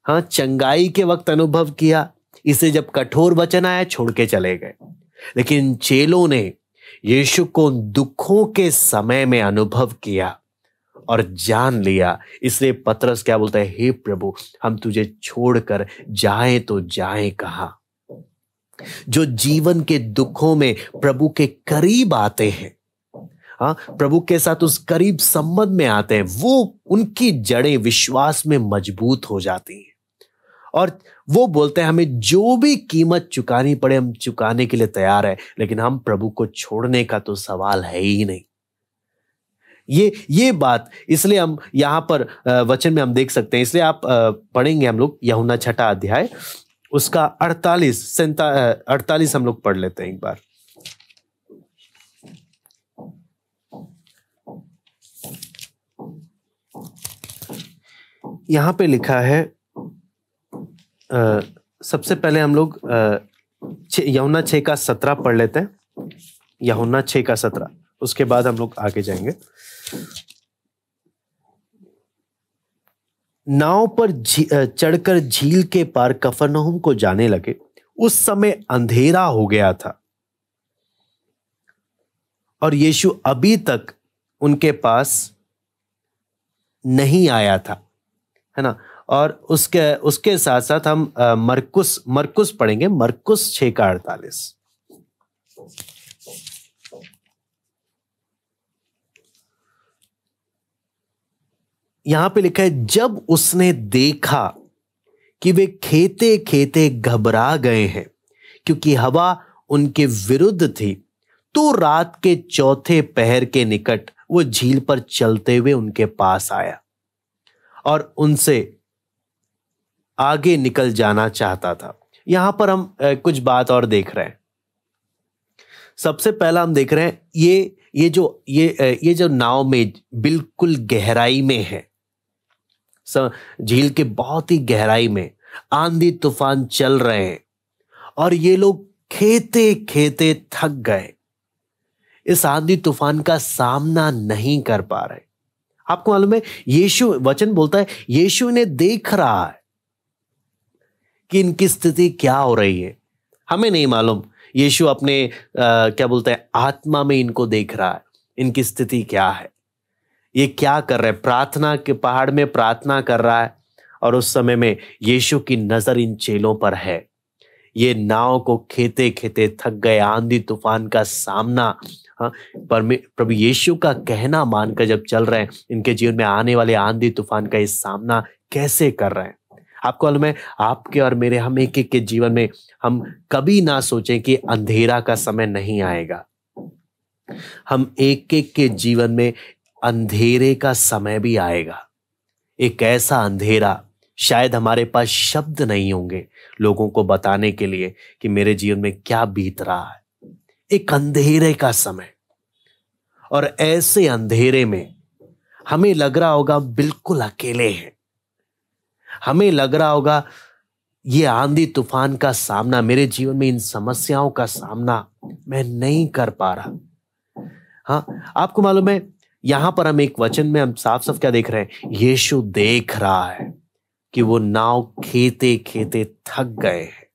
हाँ, चंगाई के वक्त अनुभव किया, इसे जब कठोर वचन आया छोड़ के चले गए। लेकिन चेलों ने यीशु को दुखों के समय में अनुभव किया और जान लिया। इसलिए पतरस क्या बोलता है, हे प्रभु हम तुझे छोड़कर जाएं तो जाएं कहां। जो जीवन के दुखों में प्रभु के करीब आते हैं, हाँ, प्रभु के साथ उस करीब संबंध में आते हैं, वो उनकी जड़ें विश्वास में मजबूत हो जाती हैं और वो बोलते हैं हमें जो भी कीमत चुकानी पड़े हम चुकाने के लिए तैयार है, लेकिन हम प्रभु को छोड़ने का तो सवाल है ही नहीं। ये बात इसलिए हम यहां पर वचन में हम देख सकते हैं। इसलिए आप पढ़ेंगे हम लोग यूहन्ना 6 अध्याय उसका 48 हम लोग पढ़ लेते हैं एक बार। यहां पे लिखा है, सबसे पहले हम लोग यूहन्ना 6:17 पढ़ लेते हैं। यूहन्ना 6:17, उसके बाद हम लोग आगे जाएंगे। नाव पर चढ़कर झील के पार कफरनहूम को जाने लगे। उस समय अंधेरा हो गया था और यीशु अभी तक उनके पास नहीं आया था, है ना। और उसके साथ साथ हम मरकुस पढ़ेंगे, मरकुस 6:48। यहां पे लिखा है, जब उसने देखा कि वे खेते खेते घबरा गए हैं क्योंकि हवा उनके विरुद्ध थी, तो रात के चौथे पहर के निकट वो झील पर चलते हुए उनके पास आया और उनसे आगे निकल जाना चाहता था। यहां पर हम कुछ बात और देख रहे हैं। सबसे पहला हम देख रहे हैं ये जो नाव में बिल्कुल गहराई में है, झील के बहुत ही गहराई में आंधी तूफान चल रहे हैं और ये लोग खेते खेते थक गए, इस आंधी तूफान का सामना नहीं कर पा रहे। आपको मालूम है, यीशु, वचन बोलता है यीशु ने देख रहा है कि इनकी स्थिति क्या हो रही है। हमें नहीं मालूम, यीशु अपने क्या बोलते हैं आत्मा में इनको देख रहा है, इनकी स्थिति क्या है, ये क्या कर रहे हैं। प्रार्थना के पहाड़ में प्रार्थना कर रहा है और उस समय में यीशु की नजर इन चेलों पर है। ये नाव को खेते खेते थक गए, आंधी तूफान का सामना, हाँ, प्रभु यीशु का कहना मानकर जब चल रहे हैं, इनके जीवन में आने वाले आंधी तूफान का ये सामना कैसे कर रहे हैं। आपको मालूम है, आपके और मेरे, हम एक एक के जीवन में हम कभी ना सोचें कि अंधेरा का समय नहीं आएगा। हम एक एक के जीवन में अंधेरे का समय भी आएगा। एक ऐसा अंधेरा, शायद हमारे पास शब्द नहीं होंगे लोगों को बताने के लिए कि मेरे जीवन में क्या बीत रहा है। एक अंधेरे का समय, और ऐसे अंधेरे में हमें लग रहा होगा बिल्कुल अकेले हैं। हमें लग रहा होगा ये आंधी तूफान का सामना, मेरे जीवन में इन समस्याओं का सामना मैं नहीं कर पा रहा। हाँ, आपको मालूम है, यहां पर हम एक वचन में हम साफ साफ क्या देख रहे हैं, यीशु देख रहा है कि वो नाव खेते खेते थक गए हैं।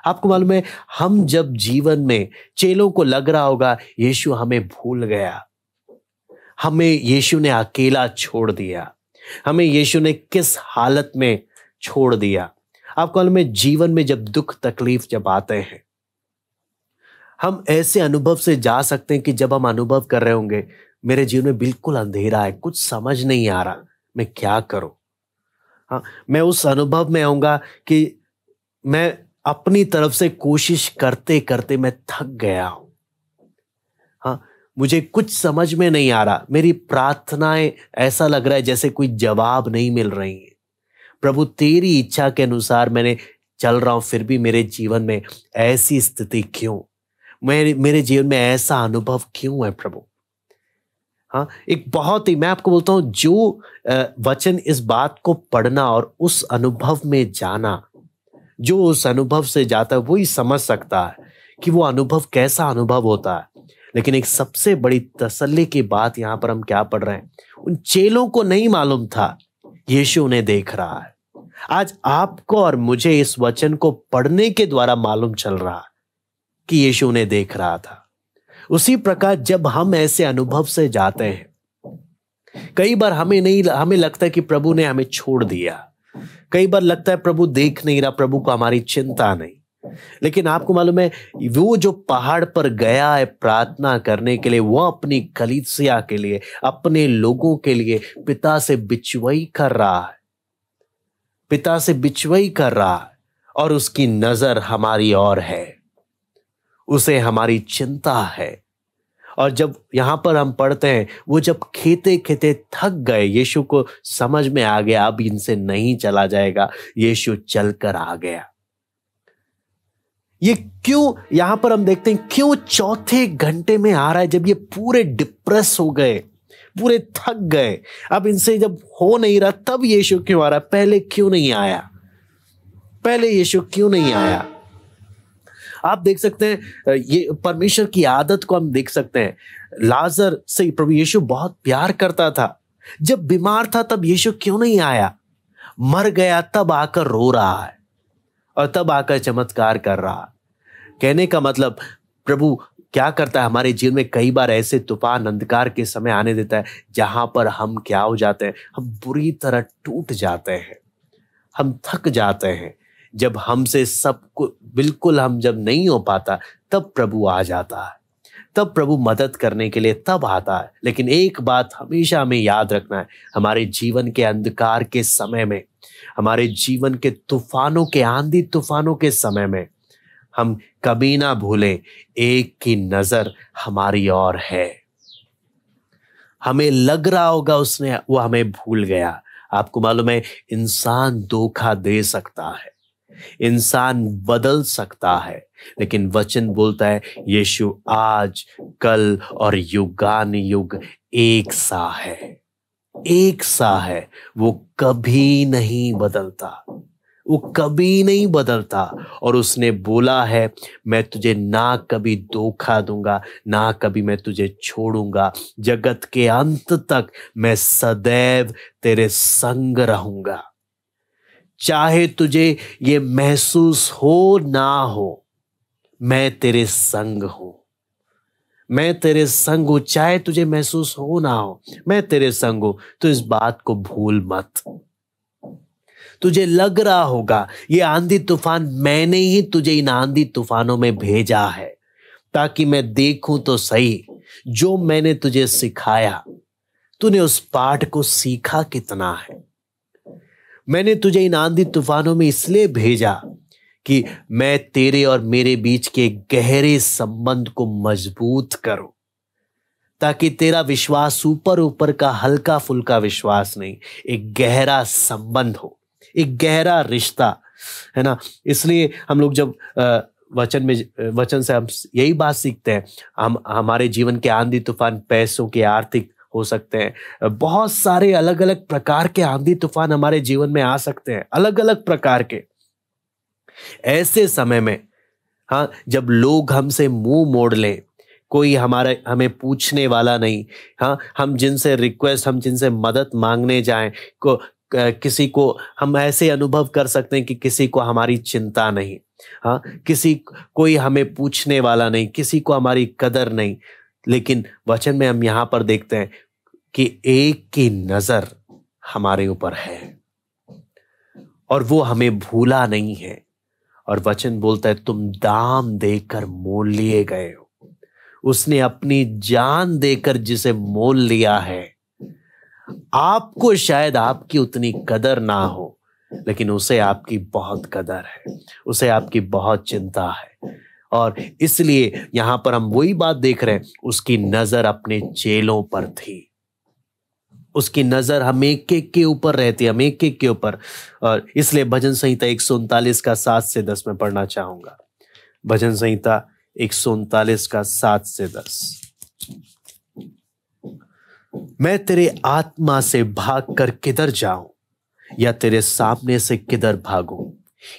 आपको मालूम है, हम जब जीवन में, चेलों को लग रहा होगा यीशु हमें भूल गया, हमें यीशु ने अकेला छोड़ दिया, हमें यीशु ने किस हालत में छोड़ दिया। आपको मालूम है, जीवन में जब दुख तकलीफ जब आते हैं, हम ऐसे अनुभव से जा सकते हैं कि जब हम अनुभव कर रहे होंगे मेरे जीवन में बिल्कुल अंधेरा है, कुछ समझ नहीं आ रहा, मैं क्या करूं। हाँ, मैं उस अनुभव में आऊंगा कि मैं अपनी तरफ से कोशिश करते करते मैं थक गया हूं। हाँ, मुझे कुछ समझ में नहीं आ रहा, मेरी प्रार्थनाएं ऐसा लग रहा है जैसे कोई जवाब नहीं मिल रही है। प्रभु तेरी इच्छा के अनुसार मैंने चल रहा हूं, फिर भी मेरे जीवन में ऐसी स्थिति क्यों, मेरे जीवन में ऐसा अनुभव क्यों है प्रभु। हाँ, एक बहुत ही, मैं आपको बोलता हूँ, जो वचन इस बात को पढ़ना और उस अनुभव में जाना, जो उस अनुभव से जाता है वही समझ सकता है कि वो अनुभव कैसा अनुभव होता है। लेकिन एक सबसे बड़ी तसल्ली की बात यहाँ पर हम क्या पढ़ रहे हैं, उन चेलों को नहीं मालूम था यीशु उन्हें देख रहा है। आज आपको और मुझे इस वचन को पढ़ने के द्वारा मालूम चल रहा है कि यीशु उन्हें देख रहा था। उसी प्रकार जब हम ऐसे अनुभव से जाते हैं, कई बार हमें लगता है कि प्रभु ने हमें छोड़ दिया, कई बार लगता है प्रभु देख नहीं रहा, प्रभु को हमारी चिंता नहीं। लेकिन आपको मालूम है, वो जो पहाड़ पर गया है प्रार्थना करने के लिए, वो अपनी कलीसिया के लिए, अपने लोगों के लिए पिता से बिचवई कर रहा है, पिता से बिचवई कर रहा है, और उसकी नजर हमारी ओर है, उसे हमारी चिंता है। और जब यहां पर हम पढ़ते हैं, वो जब खेते खेते थक गए, यीशु को समझ में आ गया अब इनसे नहीं चला जाएगा, यीशु चलकर आ गया। ये क्यों यहां पर हम देखते हैं, क्यों चौथे घंटे में आ रहा है, जब ये पूरे डिप्रेस हो गए, पूरे थक गए, अब इनसे जब हो नहीं रहा, तब यीशु क्यों आ रहा? पहले क्यों नहीं आया? पहले यीशु क्यों नहीं आया? आप देख सकते हैं, ये परमेश्वर की आदत को हम देख सकते हैं। लाजर से प्रभु यीशु बहुत प्यार करता था। जब बीमार था तब यीशु क्यों नहीं आया? मर गया तब आकर रो रहा है और तब आकर चमत्कार कर रहा है। कहने का मतलब, प्रभु क्या करता है हमारे जीवन में, कई बार ऐसे तूफान अंधकार के समय आने देता है जहां पर हम क्या हो जाते हैं, हम बुरी तरह टूट जाते हैं, हम थक जाते हैं। जब हमसे सब कुछ बिल्कुल हम जब नहीं हो पाता, तब प्रभु आ जाता है, तब प्रभु मदद करने के लिए तब आता है। लेकिन एक बात हमेशा हमें याद रखना है, हमारे जीवन के अंधकार के समय में, हमारे जीवन के तूफानों के, आंधी तूफानों के समय में, हम कभी ना भूलें, एक की नजर हमारी ओर है। हमें लग रहा होगा उसने, वो हमें भूल गया। आपको मालूम है, इंसान धोखा दे सकता है, इंसान बदल सकता है, लेकिन वचन बोलता है यीशु आज, कल और युगान युग एक सा है, एक सा है। वो कभी नहीं बदलता, वो कभी नहीं बदलता। और उसने बोला है, मैं तुझे ना कभी धोखा दूंगा, ना कभी मैं तुझे छोड़ूंगा, जगत के अंत तक मैं सदैव तेरे संग रहूंगा। चाहे तुझे ये महसूस हो ना हो, मैं तेरे संग हूं, मैं तेरे संग हूं। चाहे तुझे महसूस हो ना हो, मैं तेरे संग हूं। तो इस बात को भूल मत। तुझे लग रहा होगा ये आंधी तूफान, मैंने ही तुझे इन आंधी तूफानों में भेजा है ताकि मैं देखूं तो सही, जो मैंने तुझे सिखाया तूने उस पाठ को सीखा कितना है। मैंने तुझे इन आंधी तूफानों में इसलिए भेजा कि मैं तेरे और मेरे बीच के गहरे संबंध को मजबूत करूं, ताकि तेरा विश्वास ऊपर ऊपर का हल्का फुल्का विश्वास नहीं, एक गहरा संबंध हो, एक गहरा रिश्ता, है ना। इसलिए हम लोग जब वचन से हम यही बात सीखते हैं। हम हमारे जीवन के आंधी तूफान पैसों के, आर्थिक हो सकते हैं, बहुत सारे अलग अलग प्रकार के आंधी तूफान हमारे जीवन में आ सकते हैं, अलग अलग प्रकार के। ऐसे समय में, हाँ, जब लोग हमसे मुंह मोड़ लें, कोई हमें पूछने वाला नहीं, हाँ, हम जिनसे मदद मांगने जाएं, किसी को हम ऐसे अनुभव कर सकते हैं कि किसी को हमारी चिंता नहीं, हाँ, कोई हमें पूछने वाला नहीं, किसी को हमारी कदर नहीं। लेकिन वचन में हम यहां पर देखते हैं कि एक की नजर हमारे ऊपर है और वो हमें भूला नहीं है। और वचन बोलता है, तुम दाम देकर मोल लिए गए हो। उसने अपनी जान देकर जिसे मोल लिया है, आपको शायद आपकी उतनी कदर ना हो, लेकिन उसे आपकी बहुत कदर है, उसे आपकी बहुत चिंता है। और इसलिए यहां पर हम वही बात देख रहे हैं, उसकी नजर अपने चेलों पर थी, उसकी नजर हम एक एक के ऊपर रहती है, हम एक एक के ऊपर। और इसलिए भजन संहिता 139 का 7 से 10 में पढ़ना चाहूंगा। भजन संहिता 139 का 7 से 10। मैं तेरे आत्मा से भागकर किधर जाऊं, या तेरे सामने से किधर भागूं?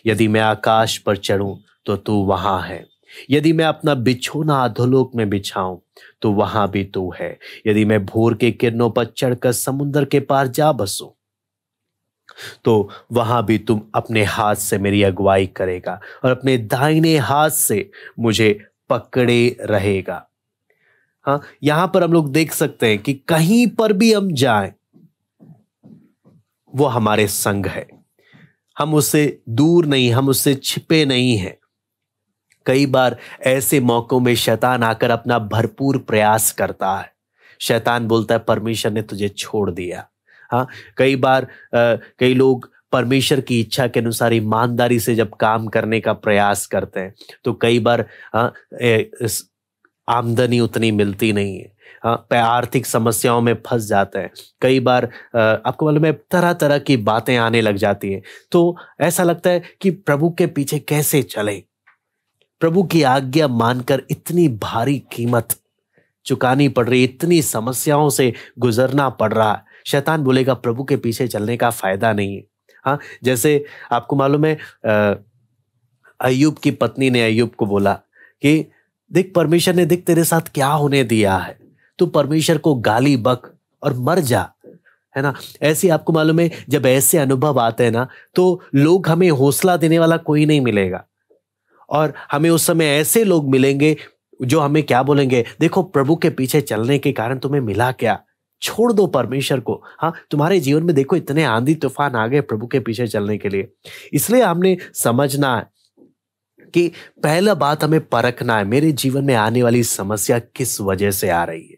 यदि मैं आकाश पर चढ़ूं तो तू वहां है, यदि मैं अपना बिछौना अधोलोक में बिछाऊं तो वहां भी तू है। यदि मैं भोर के किरणों पर चढ़कर समुद्र के पार जा बसूं तो वहां भी तुम अपने हाथ से मेरी अगुवाई करेगा और अपने दाहिने हाथ से मुझे पकड़े रहेगा। हाँ, यहां पर हम लोग देख सकते हैं कि कहीं पर भी हम जाएं, वो हमारे संग है। हम उससे दूर नहीं, हम उससे छिपे नहीं हैं। कई बार ऐसे मौकों में शैतान आकर अपना भरपूर प्रयास करता है। शैतान बोलता है परमेश्वर ने तुझे छोड़ दिया। हाँ, कई बार कई लोग परमेश्वर की इच्छा के अनुसार ईमानदारी से जब काम करने का प्रयास करते हैं तो कई बार आमदनी उतनी मिलती नहीं है। हाँ, आर्थिक समस्याओं में फंस जाते हैं। कई बार आपको मालूम है तरह तरह की बातें आने लग जाती हैं, तो ऐसा लगता है कि प्रभु के पीछे कैसे चले। प्रभु की आज्ञा मानकर इतनी भारी कीमत चुकानी पड़ रही, इतनी समस्याओं से गुजरना पड़ रहा है। शैतान बोलेगा प्रभु के पीछे चलने का फायदा नहीं है। हाँ, जैसे आपको मालूम है अय्यूब की पत्नी ने अय्यूब को बोला कि देख परमेश्वर ने देख तेरे साथ क्या होने दिया है, तू परमेश्वर को गाली बक और मर जा, है ना। ऐसे आपको मालूम है जब ऐसे अनुभव आते हैं ना तो लोग हमें हौसला देने वाला कोई नहीं मिलेगा, और हमें उस समय ऐसे लोग मिलेंगे जो हमें क्या बोलेंगे, देखो प्रभु के पीछे चलने के कारण तुम्हें मिला क्या, छोड़ दो परमेश्वर को। हाँ, तुम्हारे जीवन में देखो इतने आंधी तूफान आ गए प्रभु के पीछे चलने के लिए। इसलिए हमने समझना है कि पहला बात हमें परखना है, मेरे जीवन में आने वाली समस्या किस वजह से आ रही है।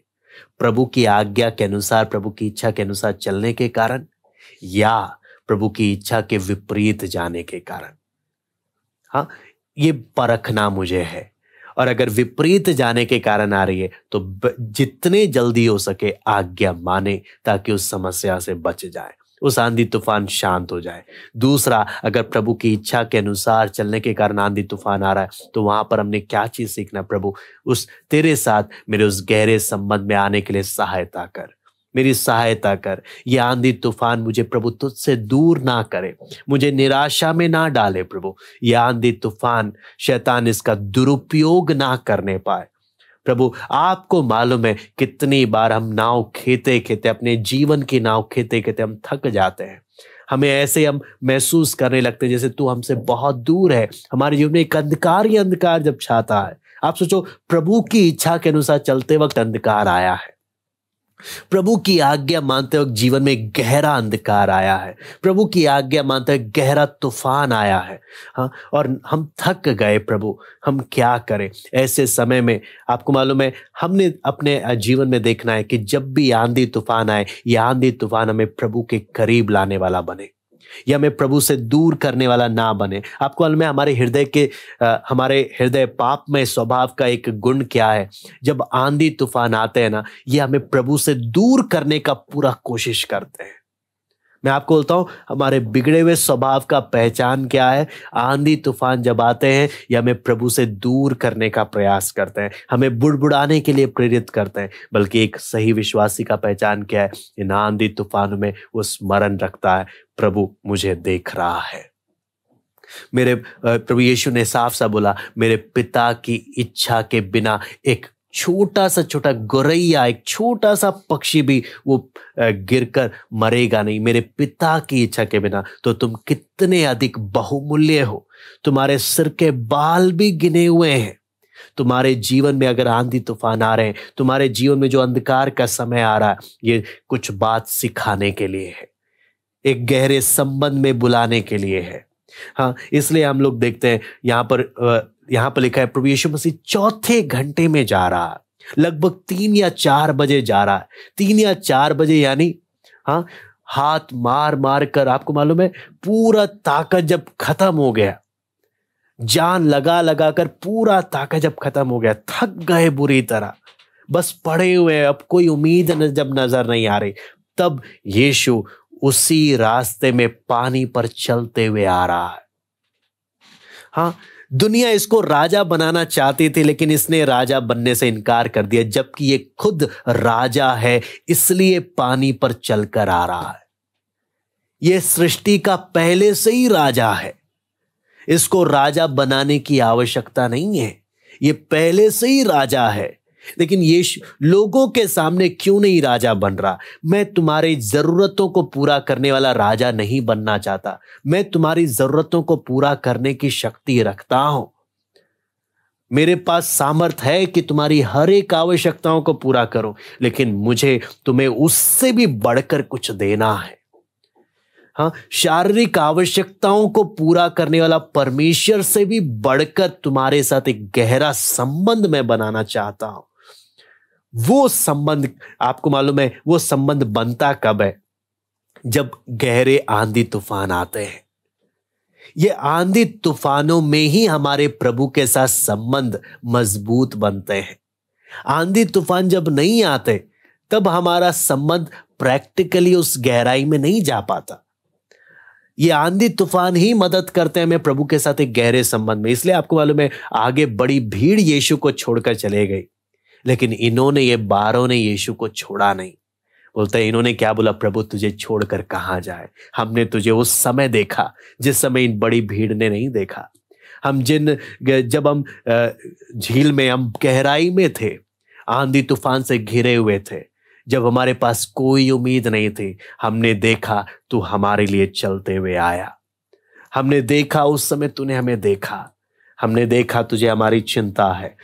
प्रभु की आज्ञा के अनुसार, प्रभु की इच्छा के अनुसार चलने के कारण, या प्रभु की इच्छा के विपरीत जाने के कारण। हाँ, ये परखना मुझे है। और अगर विपरीत जाने के कारण आ रही है तो जितने जल्दी हो सके आज्ञा माने, ताकि उस समस्या से बच जाए, उस आंधी तूफान शांत हो जाए। दूसरा, अगर प्रभु की इच्छा के अनुसार चलने के कारण आंधी तूफान आ रहा है तो वहां पर हमने क्या चीज सीखना, प्रभु उस तेरे साथ मेरे उस गहरे संबंध में आने के लिए सहायता कर, मेरी सहायता कर। ये आंधी तूफान मुझे प्रभु तुझसे दूर ना करे, मुझे निराशा में ना डाले प्रभु। ये आंधी तूफान शैतान इसका दुरुपयोग ना करने पाए। प्रभु आपको मालूम है कितनी बार हम नाव खेते खेते, अपने जीवन की नाव खेते खेते हम थक जाते हैं। हमें ऐसे हम महसूस करने लगते हैं जैसे तू हमसे बहुत दूर है। हमारे जीवन में एक अंधकार ही अंधकार जब छाता है। आप सोचो, प्रभु की इच्छा के अनुसार चलते वक्त अंधकार आया है, प्रभु की आज्ञा मानते वक्त जीवन में गहरा अंधकार आया है, प्रभु की आज्ञा मानते हुए गहरा तूफान आया है। हाँ, और हम थक गए प्रभु, हम क्या करें ऐसे समय में। आपको मालूम है हमने अपने जीवन में देखना है कि जब भी आंधी तूफान आए, यह आंधी तूफान हमें प्रभु के करीब लाने वाला बने, या हमें प्रभु से दूर करने वाला ना बने। आपको मालूम है हमारे हृदय पाप में स्वभाव का एक गुण क्या है, जब आंधी तूफान आते हैं ना, ये हमें प्रभु से दूर करने का पूरा कोशिश करते हैं। मैं आपको बोलता हूं हमारे बिगड़े हुए स्वभाव का पहचान क्या है। आंधी तूफान जब आते हैं ये हमें प्रभु से दूर करने का प्रयास करते हैं, हमें बुड़बुड़ाने के लिए प्रेरित करते हैं। बल्कि एक सही विश्वासी का पहचान क्या है, इन आंधी तूफान में वो स्मरण रखता है, प्रभु मुझे देख रहा है। मेरे प्रभु यीशु ने साफ सा बोला, मेरे पिता की इच्छा के बिना एक छोटा गौरैया, एक छोटा सा पक्षी भी वो गिरकर मरेगा नहीं, मेरे पिता की इच्छा के बिना। तो तुम कितने अधिक बहुमूल्य हो, तुम्हारे सिर के बाल भी गिने हुए हैं। तुम्हारे जीवन में अगर आंधी तूफान आ रहे हैं, तुम्हारे जीवन में जो अंधकार का समय आ रहा है, ये कुछ बात सिखाने के लिए है, एक गहरे संबंध में बुलाने के लिए है। हाँ, इसलिए हम लोग देखते हैं यहाँ पर लिखा है प्रभु यीशु मसीह चौथे घंटे में जा रहा है, लगभग 3 या 4 बजे जा रहा है। 3 या 4 बजे यानी हाँ, हाथ मार मार कर, आपको मालूम है पूरा ताकत जब खत्म हो गया, जान लगा लगा कर पूरा ताकत जब खत्म हो गया, थक गए बुरी तरह, बस पड़े हुए, अब कोई उम्मीद जब नजर नहीं आ रही, तब यीशु उसी रास्ते में पानी पर चलते हुए आ रहा है। हाँ, दुनिया इसको राजा बनाना चाहती थी, लेकिन इसने राजा बनने से इनकार कर दिया, जबकि ये खुद राजा है, इसलिए पानी पर चलकर आ रहा है। ये सृष्टि का पहले से ही राजा है, इसको राजा बनाने की आवश्यकता नहीं है, ये पहले से ही राजा है। लेकिन ये लोगों के सामने क्यों नहीं राजा बन रहा? मैं तुम्हारी जरूरतों को पूरा करने वाला राजा नहीं बनना चाहता। मैं तुम्हारी जरूरतों को पूरा करने की शक्ति रखता हूं। मेरे पास सामर्थ है कि तुम्हारी हर एक आवश्यकताओं को पूरा करूं, लेकिन मुझे तुम्हें उससे भी बढ़कर कुछ देना है। हाँ, शारीरिक आवश्यकताओं को पूरा करने वाला परमेश्वर से भी बढ़कर तुम्हारे साथ एक गहरा संबंध मैं बनाना चाहता हूं। वो संबंध, आपको मालूम है वो संबंध बनता कब है? जब गहरे आंधी तूफान आते हैं। ये आंधी तूफानों में ही हमारे प्रभु के साथ संबंध मजबूत बनते हैं। आंधी तूफान जब नहीं आते, तब हमारा संबंध प्रैक्टिकली उस गहराई में नहीं जा पाता। ये आंधी तूफान ही मदद करते हैं हमें प्रभु के साथ एक गहरे संबंध में। इसलिए आपको मालूम है, आगे बड़ी भीड़ यीशु को छोड़कर चले गई, लेकिन इन्होंने, ये 12 ने यीशु को छोड़ा नहीं। बोलते हैं, इन्होंने क्या बोला? प्रभु तुझे छोड़कर कहां जाए? हमने तुझे उस समय देखा जिस समय इन बड़ी भीड़ ने नहीं देखा। जब हम झील में, हम गहराई में थे, आंधी तूफान से घिरे हुए थे, जब हमारे पास कोई उम्मीद नहीं थी, हमने देखा तू हमारे लिए चलते हुए आया। हमने देखा उस समय तूने हमें देखा। हमने देखा तुझे हमारी चिंता है।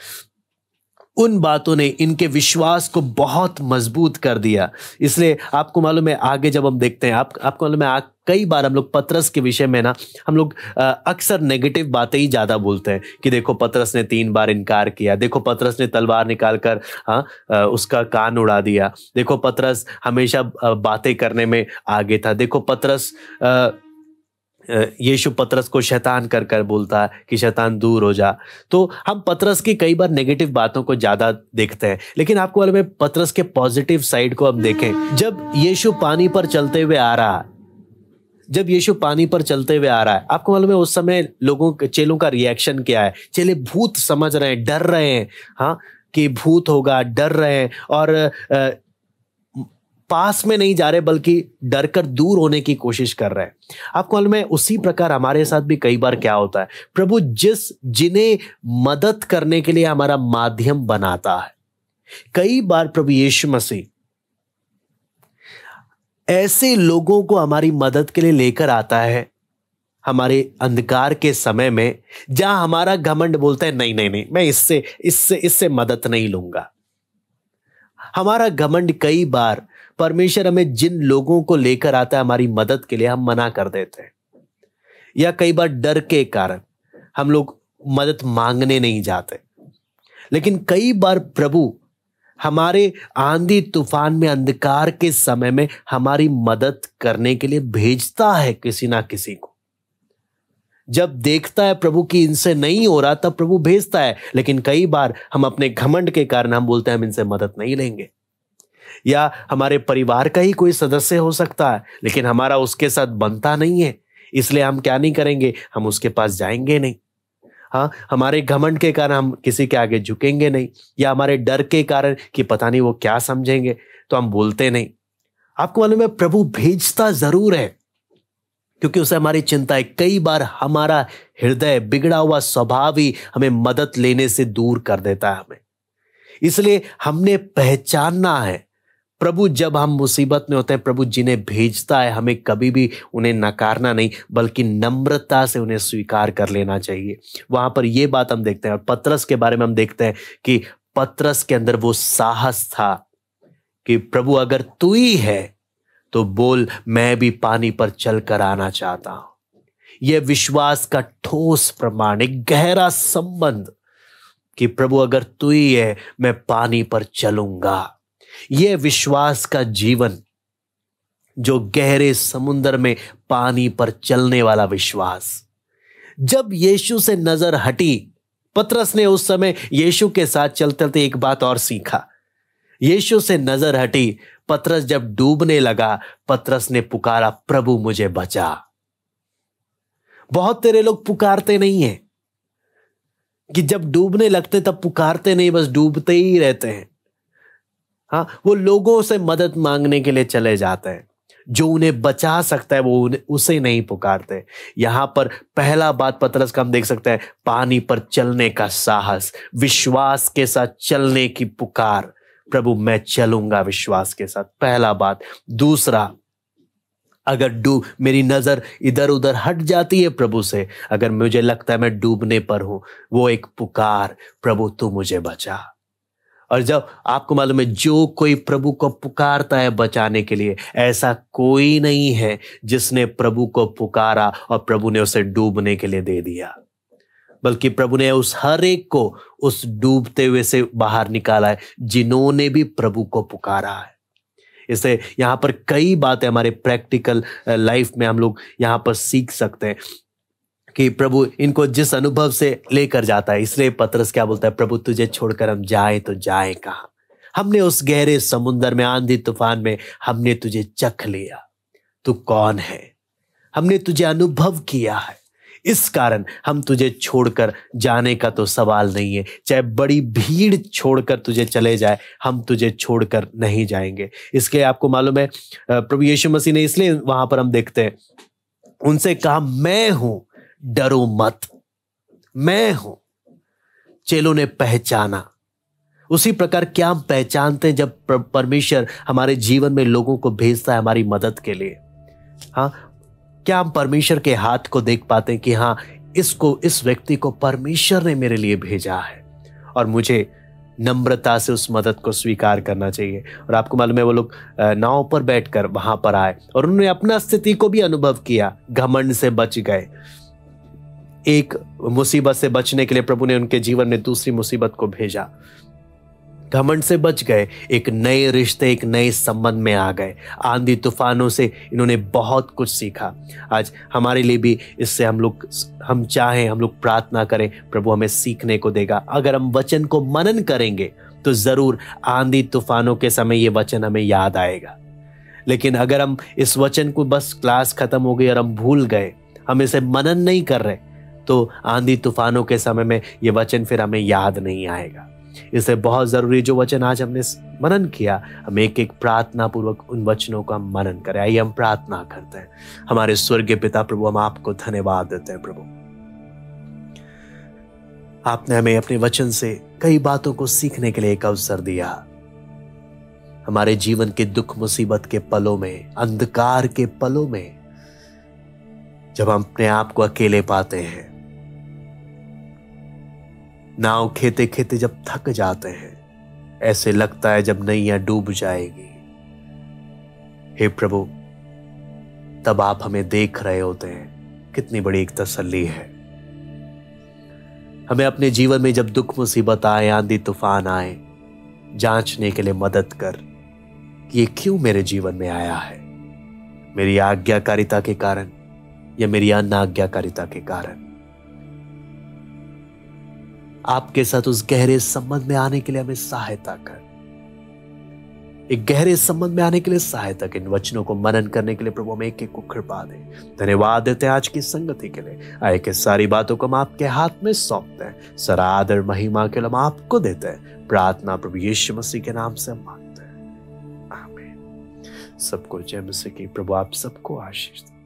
उन बातों ने इनके विश्वास को बहुत मजबूत कर दिया। इसलिए आपको मालूम है, आगे जब हम देखते हैं, आपको मालूम है, कई बार हम लोग पतरस के विषय में ना, हम लोग अक्सर नेगेटिव बातें ही ज्यादा बोलते हैं कि देखो पतरस ने 3 बार इनकार किया, देखो पतरस ने तलवार निकालकर उसका कान उड़ा दिया, देखो पतरस हमेशा बातें करने में आगे था, देखो पतरस यीशु पतरस को शैतान कर कर बोलता है कि शैतान दूर हो जा। तो हम पतरस की कई बार नेगेटिव बातों को ज्यादा देखते हैं, लेकिन आपको मालूम है पतरस के पॉजिटिव साइड को हम देखें। जब यीशु पानी पर चलते हुए आ रहा है, जब यीशु पानी पर चलते हुए आ रहा है, आपको मालूम है उस समय चेलों का रिएक्शन क्या है? चेले भूत समझ रहे हैं, डर रहे हैं, हाँ, कि भूत होगा, डर रहे हैं और पास में नहीं जा रहे, बल्कि डर कर दूर होने की कोशिश कर रहे हैं। आपको मालूम है उसी प्रकार हमारे साथ भी कई बार क्या होता है, प्रभु जिन्हें मदद करने के लिए हमारा माध्यम बनाता है, कई बार प्रभु यीशु मसीह ऐसे लोगों को हमारी मदद के लिए लेकर आता है हमारे अंधकार के समय में, जहां हमारा घमंड बोलता है नहीं नहीं नहीं, मैं इससे मदद नहीं लूंगा। हमारा घमंड, कई बार परमेश्वर हमें जिन लोगों को लेकर आता है हमारी मदद के लिए, हम मना कर देते हैं, या कई बार डर के कारण हम लोग मदद मांगने नहीं जाते। लेकिन कई बार प्रभु हमारे आंधी तूफान में, अंधकार के समय में हमारी मदद करने के लिए भेजता है किसी ना किसी को। जब देखता है प्रभु कि इनसे नहीं हो रहा, तब प्रभु भेजता है। लेकिन कई बार हम अपने घमंड के कारण हम बोलते हैं हम इनसे मदद नहीं लेंगे। या हमारे परिवार का ही कोई सदस्य हो सकता है, लेकिन हमारा उसके साथ बनता नहीं है, इसलिए हम क्या नहीं करेंगे, हम उसके पास जाएंगे नहीं। हाँ, हमारे घमंड के कारण हम किसी के आगे झुकेंगे नहीं, या हमारे डर के कारण कि पता नहीं वो क्या समझेंगे, तो हम बोलते नहीं। आपको मालूम है प्रभु भेजता जरूर है, क्योंकि उसे हमारी चिंता है। कई बार हमारा हृदय, बिगड़ा हुआ स्वभाव ही हमें मदद लेने से दूर कर देता है हमें। इसलिए हमने पहचानना है, प्रभु जब हम मुसीबत में होते हैं, प्रभु जिन्हें भेजता है, हमें कभी भी उन्हें नकारना नहीं, बल्कि नम्रता से उन्हें स्वीकार कर लेना चाहिए। वहां पर यह बात हम देखते हैं। और पतरस के बारे में हम देखते हैं कि पतरस के अंदर वो साहस था कि प्रभु अगर तू ही है तो बोल, मैं भी पानी पर चलकर आना चाहता हूं। यह विश्वास का ठोस प्रमाण, एक गहरा संबंध कि प्रभु अगर तू ही है, मैं पानी पर चलूंगा। यह विश्वास का जीवन, जो गहरे समुद्र में पानी पर चलने वाला विश्वास। जब यीशु से नजर हटी, पतरस ने उस समय यीशु के साथ चलते चलते एक बात और सीखा। यीशु से नजर हटी, पतरस जब डूबने लगा, पतरस ने पुकारा, प्रभु मुझे बचा। बहुत तेरे लोग पुकारते नहीं हैं, कि जब डूबने लगते तब पुकारते नहीं, बस डूबते ही रहते हैं। हाँ, वो लोगों से मदद मांगने के लिए चले जाते हैं, जो उन्हें बचा सकता है वो उसे नहीं पुकारते। यहां पर पहला बात पतरस का हम देख सकते हैं, पानी पर चलने का साहस, विश्वास के साथ चलने की पुकार। प्रभु मैं चलूंगा विश्वास के साथ, पहला बात। दूसरा, अगर मेरी नजर इधर उधर हट जाती है प्रभु से, अगर मुझे लगता है मैं डूबने पर हूं, वो एक पुकार, प्रभु तू मुझे बचा। और जब आपको मालूम है, जो कोई प्रभु को पुकारता है बचाने के लिए, ऐसा कोई नहीं है जिसने प्रभु को पुकारा और प्रभु ने उसे डूबने के लिए दे दिया, बल्कि प्रभु ने उस हर एक को उस डूबते हुए से बाहर निकाला है जिन्होंने भी प्रभु को पुकारा है। इससे यहाँ पर कई बातें हमारे प्रैक्टिकल लाइफ में हम लोग यहाँ पर सीख सकते हैं कि प्रभु इनको जिस अनुभव से लेकर जाता है। इसलिए पतरस क्या बोलता है, प्रभु तुझे छोड़कर हम जाए तो जाए कहां। हमने उस गहरे समुद्र में, आंधी तूफान में हमने तुझे चख लिया, तू कौन है, हमने तुझे अनुभव किया है, इस कारण हम तुझे छोड़कर जाने का तो सवाल नहीं है। चाहे बड़ी भीड़ छोड़कर तुझे चले जाए, हम तुझे छोड़कर नहीं जाएंगे। इसके आपको मालूम है, प्रभु यीशु मसीह ने, इसलिए वहां पर हम देखते हैं, उनसे कहा मैं हूं, डरो मत, मैं हूं। चेलों ने पहचाना। उसी प्रकार क्या हम पहचानते हैं जब परमेश्वर हमारे जीवन में लोगों को भेजता है हमारी मदद के लिए? हाँ, क्या हम परमेश्वर के हाथ को देख पाते हैं कि हाँ, इस व्यक्ति को परमेश्वर ने मेरे लिए भेजा है और मुझे नम्रता से उस मदद को स्वीकार करना चाहिए। और आपको मालूम है, वो लोग नाव पर बैठकर वहां पर आए और उन्होंने अपना स्थिति को भी अनुभव किया, घमंड से बच गए। एक मुसीबत से बचने के लिए प्रभु ने उनके जीवन में दूसरी मुसीबत को भेजा, घमंड से बच गए, एक नए रिश्ते, एक नए संबंध में आ गए। आंधी तूफानों से इन्होंने बहुत कुछ सीखा। आज हमारे लिए भी इससे हम चाहें, हम लोग प्रार्थना करें, प्रभु हमें सीखने को देगा। अगर हम वचन को मनन करेंगे तो जरूर आंधी तूफानों के समय ये वचन हमें याद आएगा। लेकिन अगर हम इस वचन को बस क्लास खत्म हो गई और हम भूल गए, हम इसे मनन नहीं कर रहे, तो आंधी तूफानों के समय में ये वचन फिर हमें याद नहीं आएगा। इससे बहुत जरूरी, जो वचन आज हमने मनन किया, हम एक एक प्रार्थना पूर्वक उन वचनों का हम मनन करें। आइए हम प्रार्थना करते हैं। हमारे स्वर्गीय पिता प्रभु, हम आपको धन्यवाद देते हैं। प्रभु, आपने हमें अपने वचन से कई बातों को सीखने के लिए एक अवसर दिया। हमारे जीवन के दुख मुसीबत के पलों में, अंधकार के पलों में, जब हम अपने आप को अकेले पाते हैं, नाव खेते खेते जब थक जाते हैं, ऐसे लगता है जब नैया डूब जाएगी, हे प्रभु, तब आप हमें देख रहे होते हैं। कितनी बड़ी एक तसल्ली है। हमें अपने जीवन में जब दुख मुसीबत आए, आंधी तूफान आए, जांचने के लिए मदद कर कि ये क्यों मेरे जीवन में आया है, मेरी आज्ञाकारिता के कारण या मेरी अनाज्ञाकारिता के कारण। आपके साथ उस गहरे संबंध में आने के लिए हमें सहायता कर, एक गहरे संबंध में आने के लिए सहायता कर। इन वचनों को मनन करने के लिए प्रभु हमें एक एक को कृपा दे। धन्यवाद देते हैं आज की संगति के लिए। आए के सारी बातों को हम आपके हाथ में सौंपते हैं। सारा आदर महिमा के लिए हम आपको देते हैं। प्रार्थना प्रभु यीशु मसीह के नाम से हम मांगते हैं, आमीन। सबको जय मसीह की। प्रभु आप सबको आशीष दे।